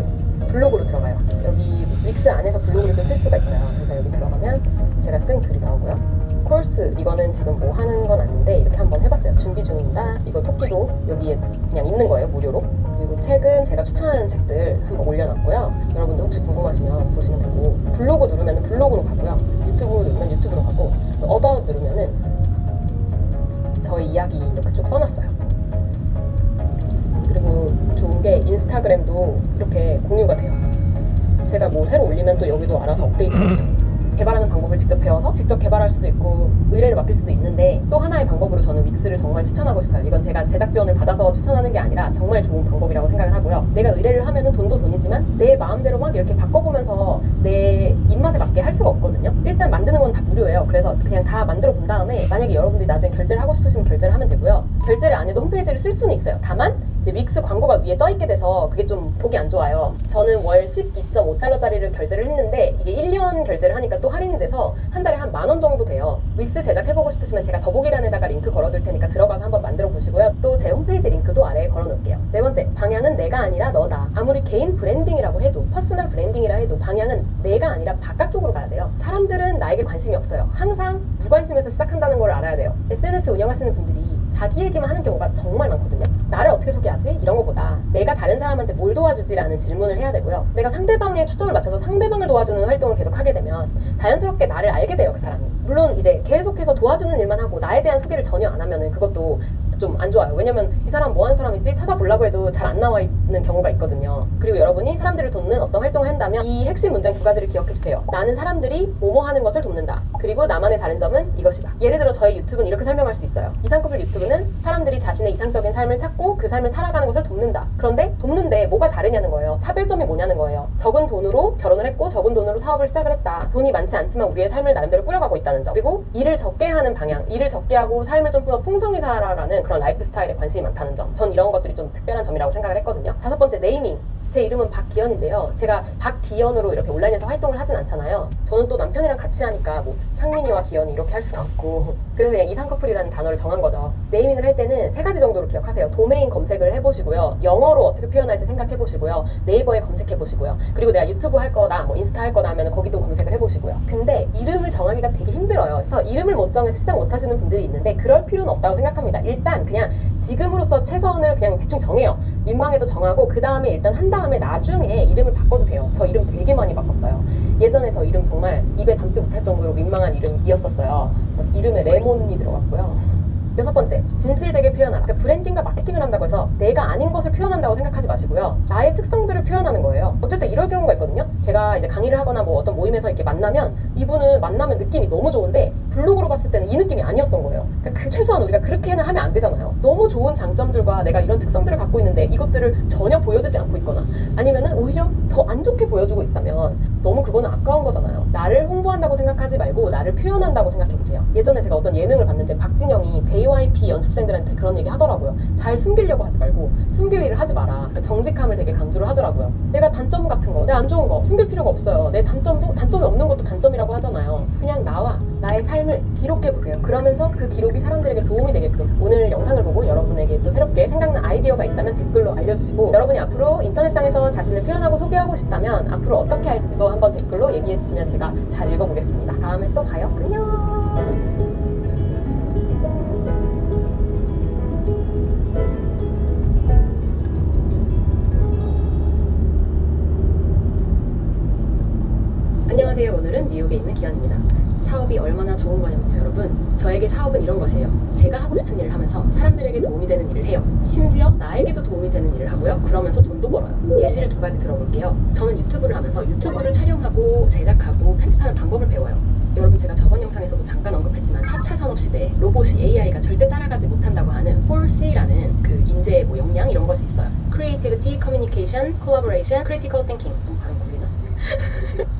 블로그로 들어가요. 여기 믹스 안에서 블로그를 쓸 수가 있어요. 그래서 여기 들어가면 제가 쓴 글이 나오고요. 콜스 이거는 지금 뭐 하는 건 아닌데 이렇게 한번 해봤어요. 준비 중입니다. 이거 토끼도 여기에 그냥 있는 거예요. 무료로. 그리고 책은 제가 추천하는 책들 한번 올려놨고요. 여러분들 혹시 궁금하시면 보시면 되고 블로그 누르면 블로그로 가고요. 유튜브 누르면 유튜브로 가고 어바웃 누르면은 저희 이야기 이렇게 쭉 써놨어요. 그리고 좋은 게 인스타그램도 이렇게 공유가 돼요. 제가 뭐 새로 올리면 또 여기도 알아서 업데이트 개발하는 방법을 직접 배워서 직접 개발할 수도 있고 의뢰를 맡길 수도 있는데 또 하나의 방법으로 저는 믹스를 정말 추천하고 싶어요. 이건 제가 제작 지원을 받아서 추천하는 게 아니라 정말 좋은 방법이라고 생각을 하고요. 내가 의뢰를 하면은 돈도 돈이지만 내 마음대로 막 이렇게 바꿔보면서 내 입맛에 맞게 할 수가 없거든요. 일단 만드는 건 다 무료예요. 그래서 그냥 다 만들어 본 다음에 만약에 여러분들이 나중에 결제를 하고 싶으시면 결제를 하면 되고요. 결제를 안 해도 홈페이지를 쓸 수는 있어요. 다만 믹스 광고가 위에 떠있게 돼서 그게 좀 보기 안 좋아요. 저는 월 12.5달러짜리를 결제를 했는데 이게 1년 결제를 하니까 또 할인이 돼서 한 달에 한 10,000원 정도 돼요. 믹스 제작해보고 싶으시면 제가 더보기란에다가 링크 걸어둘 테니까 들어가서 한번 만들어 보시고요. 또 제 홈페이지 링크도 아래에 걸어놓을게요. 네 번째, 방향은 내가 아니라 너다. 아무리 개인 브랜딩이라고 해도 퍼스널 브랜딩이라는 해도 방향은 내가 아니라 바깥쪽으로 가야 돼요. 사람들은 나에게 관심이 없어요. 항상 무관심에서 시작한다는 걸 알아야 돼요. SNS 운영하시는 분들이 자기 얘기만 하는 경우가 정말 많거든요. 나를 어떻게 소개하지? 이런 것보다 내가 다른 사람한테 뭘 도와주지라는 질문을 해야 되고요. 내가 상대방에 초점을 맞춰서 상대방을 도와주는 활동을 계속 하게 되면 자연스럽게 나를 알게 돼요, 그 사람이. 물론 이제 계속해서 도와주는 일만 하고 나에 대한 소개를 전혀 안 하면은 그것도 좀 안 좋아요. 왜냐면 이 사람 뭐 하는 사람이지? 찾아보려고 해도 잘 안 나와 있는 경우가 있거든요. 그리고 여러분이 사람들을 돕는 어떤 활동을 한다면 이 핵심 문장 두 가지를 기억해주세요. 나는 사람들이 뭐뭐 하는 것을 돕는다. 그리고 나만의 다른 점은 이것이다. 예를 들어 저희 유튜브는 이렇게 설명할 수 있어요. 이상커플 유튜브는 사람들이 자신의 이상적인 삶을 찾고 그 삶을 살아가는 것을 돕는다. 그런데 돕는데 뭐가 다르냐는 거예요. 차별점이 뭐냐는 거예요. 적은 돈으로 결혼을 했고 적은 돈으로 사업을 시작을 했다. 돈이 많지 않지만 우리의 삶을 나름대로 꾸려가고 있다는 점. 그리고 일을 적게 하는 방향, 일을 적게 하고 삶을 좀 더 풍성히 살아가는 그런 라이프 스타일에 관심이 많다는 점. 전 이런 것들이 좀 특별한 점이라고 생각을 했거든요. 다섯 번째, 네이밍. 제 이름은 박기현인데요. 제가 박기현으로 이렇게 온라인에서 활동을 하진 않잖아요. 저는 또 남편이랑 같이 하니까 뭐 창민이와 기현이 이렇게 할 수도 없고 그래서 그냥 이상커플이라는 단어를 정한 거죠. 네이밍을 할 때는 세 가지 정도로 기억하세요. 도메인 검색을 해보시고요. 영어로 어떻게 표현할지 생각해보시고요. 네이버에 검색해보시고요. 그리고 내가 유튜브 할 거다, 뭐 인스타 할 거다 하면 거기도 검색을 해보시고요. 근데 이름을 정하기가 되게 힘들어요. 그래서 이름을 못 정해서 시작 못 하시는 분들이 있는데 그럴 필요는 없다고 생각합니다. 일단 그냥 지금으로서 최선을 그냥 대충 정해요. 민망해도 정하고 그 다음에 일단 한 다음에 나중에 이름을 바꿔도 돼요. 저 이름 되게 많이 바꿨어요. 예전에 저 이름 정말 입에 담지 못할 정도로 민망한 이름이었었어요. 이름에 레몬이 들어갔고요. 여섯 번째, 진실되게 표현하라. 그러니까 브랜딩과 마케팅을 한다고 해서 내가 아닌 것을 표현한다고 생각하지 마시고요. 나의 특성들을 표현하는 거예요. 어쨌든 이럴 경우가 있거든요. 제가 이제 강의를 하거나 뭐 어떤 모임에서 이렇게 만나면 이분은 만나면 느낌이 너무 좋은데 블로그로 봤을 때는 이 느낌이 아니었던 거예요. 그러니까 최소한 우리가 그렇게는 하면 안 되잖아요. 너무 좋은 장점들과 내가 이런 특성들을 갖고 있는데 이것들을 전혀 보여주지 않고 있거나 아니면은 오히려 더 안 좋게 보여주고 있다면 너무 그거는 아까운 거잖아요. 나를 홍보한다고 생각하지 말고 나를 표현한다고 생각해보세요. 예전에 제가 어떤 예능을 봤는데 박진영이 JYP 연습생들한테 그런 얘기 하더라고요. 잘 숨기려고 하지 말고 숨길 일을 하지 마라. 그러니까 정직함을 되게 강조를 하더라고요. 내가 단점 같은 거, 내 안 좋은 거 숨길 필요가 없어요. 내 단점도 단점이 없는 것도 단점이라고 하잖아요. 그냥 나와 나의 삶을 기록해보세요. 그러면서 그 기록이 사람들에게 도움이 되게끔 오늘 영상을 보고 여러분에게 또 새롭게 생각난 아이디어가 있다면 댓글로 알려주시고 여러분이 앞으로 인터넷상에서 자신을 표현하고 소개하고 싶다면 앞으로 어떻게 할지도 한번 댓글로 얘기해 주시면 제가 잘 읽어보겠습니다. 다음에 또 봐요. 안녕. 안녕하세요. 오늘은 뉴욕에 있는 기현입니다. 사업이 얼마나 좋은 거냐면요, 여러분. 저에게 사업은 이런 것이에요. 제가 하고 싶은 일을 하면서 사람들에게 도움이 되는 일을 해요. 심지어 나에게도 도움이 되는 일을 하고요. 그러면서 돈도 벌어요. 예시를 두 가지 들어볼게요. 저는 유튜브를 하면서 유튜브를 촬영하고 제작하고 편집하는 방법을 배워요. 여러분, 제가 저번 영상에서도 잠깐 언급했지만 4차 산업시대에 로봇이 AI가 절대 따라가지 못한다고 하는 4C라는 그 인재의 뭐 역량 이런 것이 있어요. Creativity, Communication, Collaboration, Critical Thinking. 발음 구리나?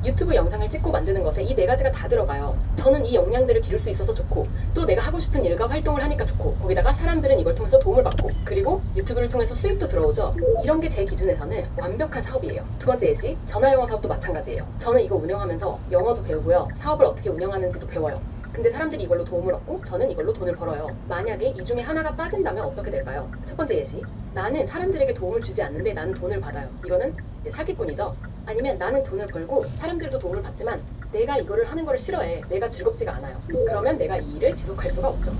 유튜브 영상을 찍고 만드는 것에 이 네 가지가 다 들어가요. 저는 이 역량들을 기를 수 있어서 좋고 또 내가 하고 싶은 일과 활동을 하니까 좋고 거기다가 사람들은 이걸 통해서 도움을 받고 그리고 유튜브를 통해서 수익도 들어오죠. 이런 게 제 기준에서는 완벽한 사업이에요. 두 번째 예시, 전화영어 사업도 마찬가지예요. 저는 이거 운영하면서 영어도 배우고요. 사업을 어떻게 운영하는지도 배워요. 근데 사람들이 이걸로 도움을 얻고 저는 이걸로 돈을 벌어요. 만약에 이 중에 하나가 빠진다면 어떻게 될까요? 첫 번째 예시, 나는 사람들에게 도움을 주지 않는데 나는 돈을 받아요. 이거는 이제 사기꾼이죠. 아니면 나는 돈을 벌고 사람들도 도움을 받지만 내가 이거를 하는 거를 싫어해. 내가 즐겁지가 않아요. 그러면 내가 이 일을 지속할 수가 없죠.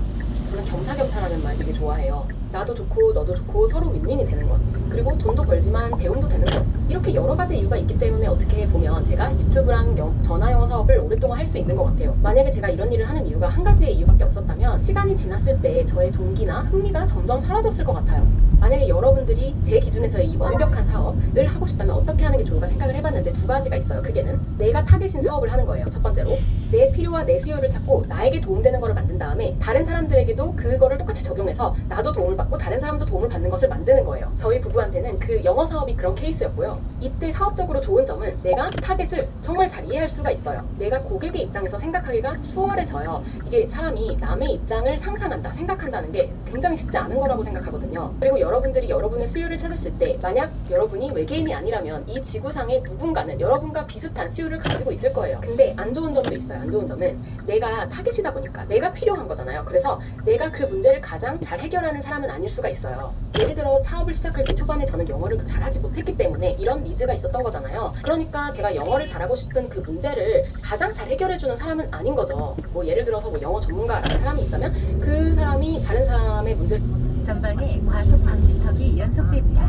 저는 겸사겸사라는 말 되게 좋아해요. 나도 좋고 너도 좋고 서로 윈윈이 되는 것. 그리고 돈도 벌지만 배움도 되는 것. 이렇게 여러 가지 이유가 있기 때문에 어떻게 보면 제가 유튜브랑 전화영어 사업을 오랫동안 할 수 있는 것 같아요. 만약에 제가 이런 일을 하는 이유가 한 가지의 이유밖에 없었다면 시간이 지났을 때 저의 동기나 흥미가 점점 사라졌을 것 같아요. 만약에 여러분들이 제 기준에서의 이 완벽한 사업을 하고 싶다면 어떻게 하는 게 좋을까 생각을 해봤는데 두 가지가 있어요. 크게는 내가 타겟인 사업을 하는 거예요. 첫 번째로 내 필요와 내 수요를 찾고 나에게 도움되는 거를 만든 다음에 다른 사람들에게도 그거를 똑같이 적용해서 나도 도움을 받고 다른 사람도 도움을 받는 것을 만드는 거예요. 저희 부부한테는 그 영어 사업이 그런 케이스였고요. 이때 사업적으로 좋은 점은 내가 타겟을 정말 잘 이해할 수가 있어요. 내가 고객의 입장에서 생각하기가 수월해져요. 이게 사람이 남의 입장을 상상한다, 생각한다는 게 굉장히 쉽지 않은 거라고 생각하거든요. 그리고 여러분들이 여러분의 수요를 찾을 수 있을 때 만약 여러분이 외계인이 아니라면 이 지구상의 누군가는 여러분과 비슷한 수요를 가지고 있을 거예요. 근데 안 좋은 점도 있어요. 안 좋은 점은 내가 타겟이다 보니까 내가 필요한 거잖아요. 그래서 내가 그 문제를 가장 잘 해결하는 사람은 아닐 수가 있어요. 예를 들어 사업을 시작할 때 초반에 저는 영어를 잘하지 못했기 때문에 이런 니즈가 있었던 거잖아요. 그러니까 제가 영어를 잘하고 싶은 그 문제를 가장 잘 해결해주는 사람은 아닌 거죠. 뭐 예를 들어서 뭐 영어 전문가라는 사람이 있다면 그 사람이 다른 사람의 문제를 전방에 과속 방지턱이 연속됩니다.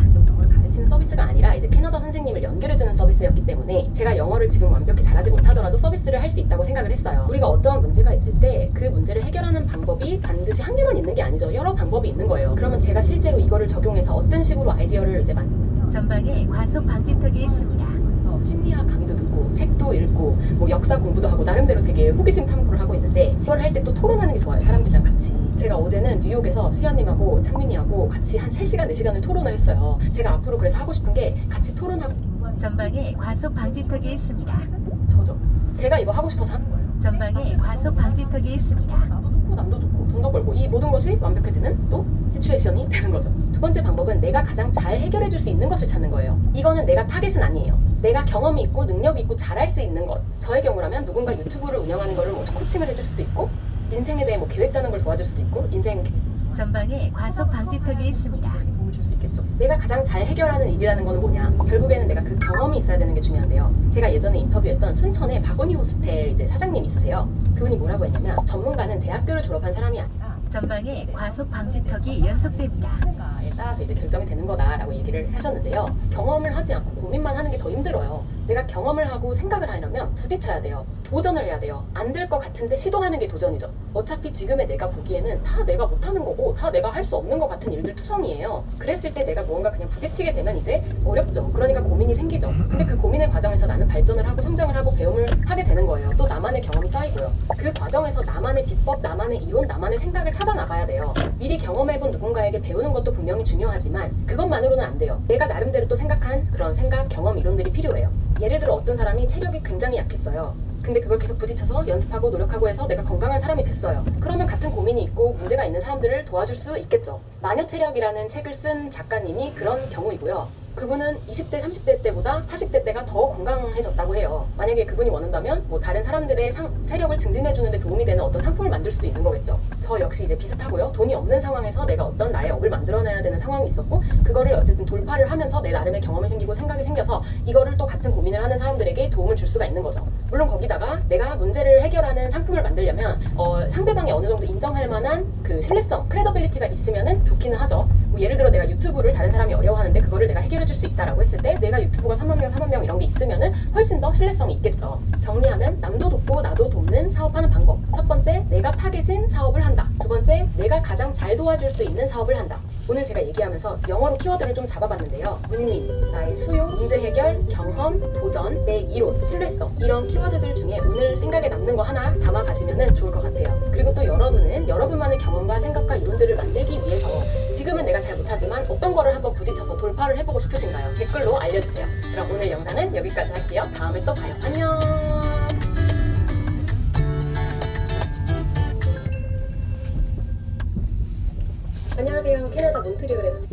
가르치는 서비스가 아니라 이제 캐나다 선생님을 연결해주는 서비스였기 때문에 제가 영어를 지금 완벽히 잘하지 못하더라도 서비스를 할 수 있다고 생각을 했어요. 우리가 어떠한 문제가 있을 때 그 문제를 해결하는 방법이 반드시 한 개만 있는 게 아니죠. 여러 방법이 있는 거예요. 그러면 제가 실제로 이거를 적용해서 어떤 식으로 아이디어를 이제 전방에 과속 방지턱이 있습니다. 심리학 강의도 듣고 책도 읽고 뭐 역사 공부도 하고 나름대로 되게 호기심 탐구를 하고 있는데 이걸 할 때 또 토론하는 게 좋아요. 사람들이랑 같이. 제가 어제는 뉴욕에서 수연님하고 창민이하고 같이 한 3시간, 4시간을 토론을 했어요. 제가 앞으로 그래서 하고 싶은 게 같이 토론하고 전방에 과속 방지턱이 있습니다. 저죠. 제가 이거 하고 싶어서 하는 거예요. 전방에 과속 방지턱이 있습니다. 나도 좋고 남도 좋고 돈도 벌고 이 모든 것이 완벽해지는 또 시츄에이션이 되는 거죠. 두 번째 방법은 내가 가장 잘 해결해 줄 수 있는 것을 찾는 거예요. 이거는 내가 타겟은 아니에요. 내가 경험이 있고 능력이 있고 잘할 수 있는 것. 저의 경우라면 누군가 유튜브를 운영하는 거를 뭐 코칭을 해줄 수도 있고 인생에 대해 뭐 계획 짜는 걸 도와줄 수도 있고 인생 전방에 과속 방지턱이 있습니다. 도움을 줄 수 있겠죠. 내가 가장 잘 해결하는 일이라는 거는 뭐냐? 결국에는 내가 그 경험이 있어야 되는 게 중요한데요. 제가 예전에 인터뷰했던 순천의 박원희 호스텔 이제 사장님이 있으세요. 그분이 뭐라고 했냐면 전문가는 대학교를 졸업한 사람이 아니라 전방에 과속 방지턱이 연속됩니다. 에 따라서 이제 결정이 되는 거다라고 얘기를 하셨는데요. 경험을 하지 않고 고민만 하는 게 더 힘들어요. 내가 경험을 하고 생각을 하려면 부딪혀야 돼요. 도전을 해야 돼요. 안 될 것 같은데 시도하는 게 도전이죠. 어차피 지금의 내가 보기에는 다 내가 못하는 거고 다 내가 할 수 없는 것 같은 일들 투성이에요. 그랬을 때 내가 무언가 그냥 부딪히게 되면 이제 어렵죠. 그러니까 고민이 생기죠. 근데 그 고민의 과정에서 나는 발전을 하고 성장을 하고 배움을 하게 되는 거예요. 또 나만의 경험이 쌓이고요. 그 과정에서 나만의 비법, 나만의 이론, 나만의 생각을 찾아 나가야 돼요. 미리 경험해본 누군가에게 배우는 것도 분명히 중요하지만 그것만으로는 안 돼요. 내가 나름대로 또 생각한 그런 생각, 경험, 이론들이 필요해요. 예를 들어 어떤 사람이 체력이 굉장히 약했어요. 근데 그걸 계속 부딪혀서 연습하고 노력하고 해서 내가 건강한 사람이 됐어요. 그러면 같은 고민이 있고 문제가 있는 사람들을 도와줄 수 있겠죠. 마녀체력이라는 책을 쓴 작가님이 그런 경우이고요. 그분은 20대, 30대 때보다 40대 때가 더 건강해졌다고 해요. 만약에 그분이 원한다면 뭐 다른 사람들의 체력을 증진해주는데 도움이 되는 어떤 상품을 만들 수도 있는 거겠죠. 저 역시 이제 비슷하고요. 돈이 없는 상황에서 내가 어떤 나의 업을 만들어내야 되는 상황이 있었고 그거를 어쨌든 돌파를 하면서 내 나름의 경험이 생기고 생각이 생겨서 이거를 또 같은 고민을 하는 사람들에게 도움을 줄 수가 있는 거죠. 물론 거기다가 내가 문제를 해결하는 상품을 만들려면 상대방이 어느 정도 인정할 만한 그 신뢰성, 크레더빌리티가 있으면은 좋기는 하죠. 뭐 예를 들어 내가 유튜브를 다른 사람이 어려워하는데 그거를 내가 해결해 줄 수 있다라고 했을 때 내가 유튜브가 3만 명, 4만 명 이런 게 있으면은 훨씬 더 신뢰성이 있겠죠. 정리하면 남도 돕고 나도 돕는 사업하는 방법. 첫 번째, 내가 타겟인 사업을 한다. 두 번째, 내가 가장 잘 도와줄 수 있는 사업을 한다. 오늘 제가 얘기하면서 영어로 키워드를 좀 잡아봤는데요. 윈윈, 나의 수요, 문제 해결, 경험, 도전, 내 이론, 신뢰성 이런 키워드들 중에 오늘 생각에 남는 거 하나 담아 가시면 좋을 것 같아요. 그리고 또 여러분은 여러분만의 경험과 생각과 이론들을 만들기 위해서 지금은 내가 잘 못하지만 어떤 거를 한번 부딪혀서 돌파를 해보고 싶으신가요? 댓글로 알려주세요. 그럼 오늘 영상은 여기까지 할게요. 다음에 또 봐요. 안녕. 안녕하세요. 캐나다 몬트리올에서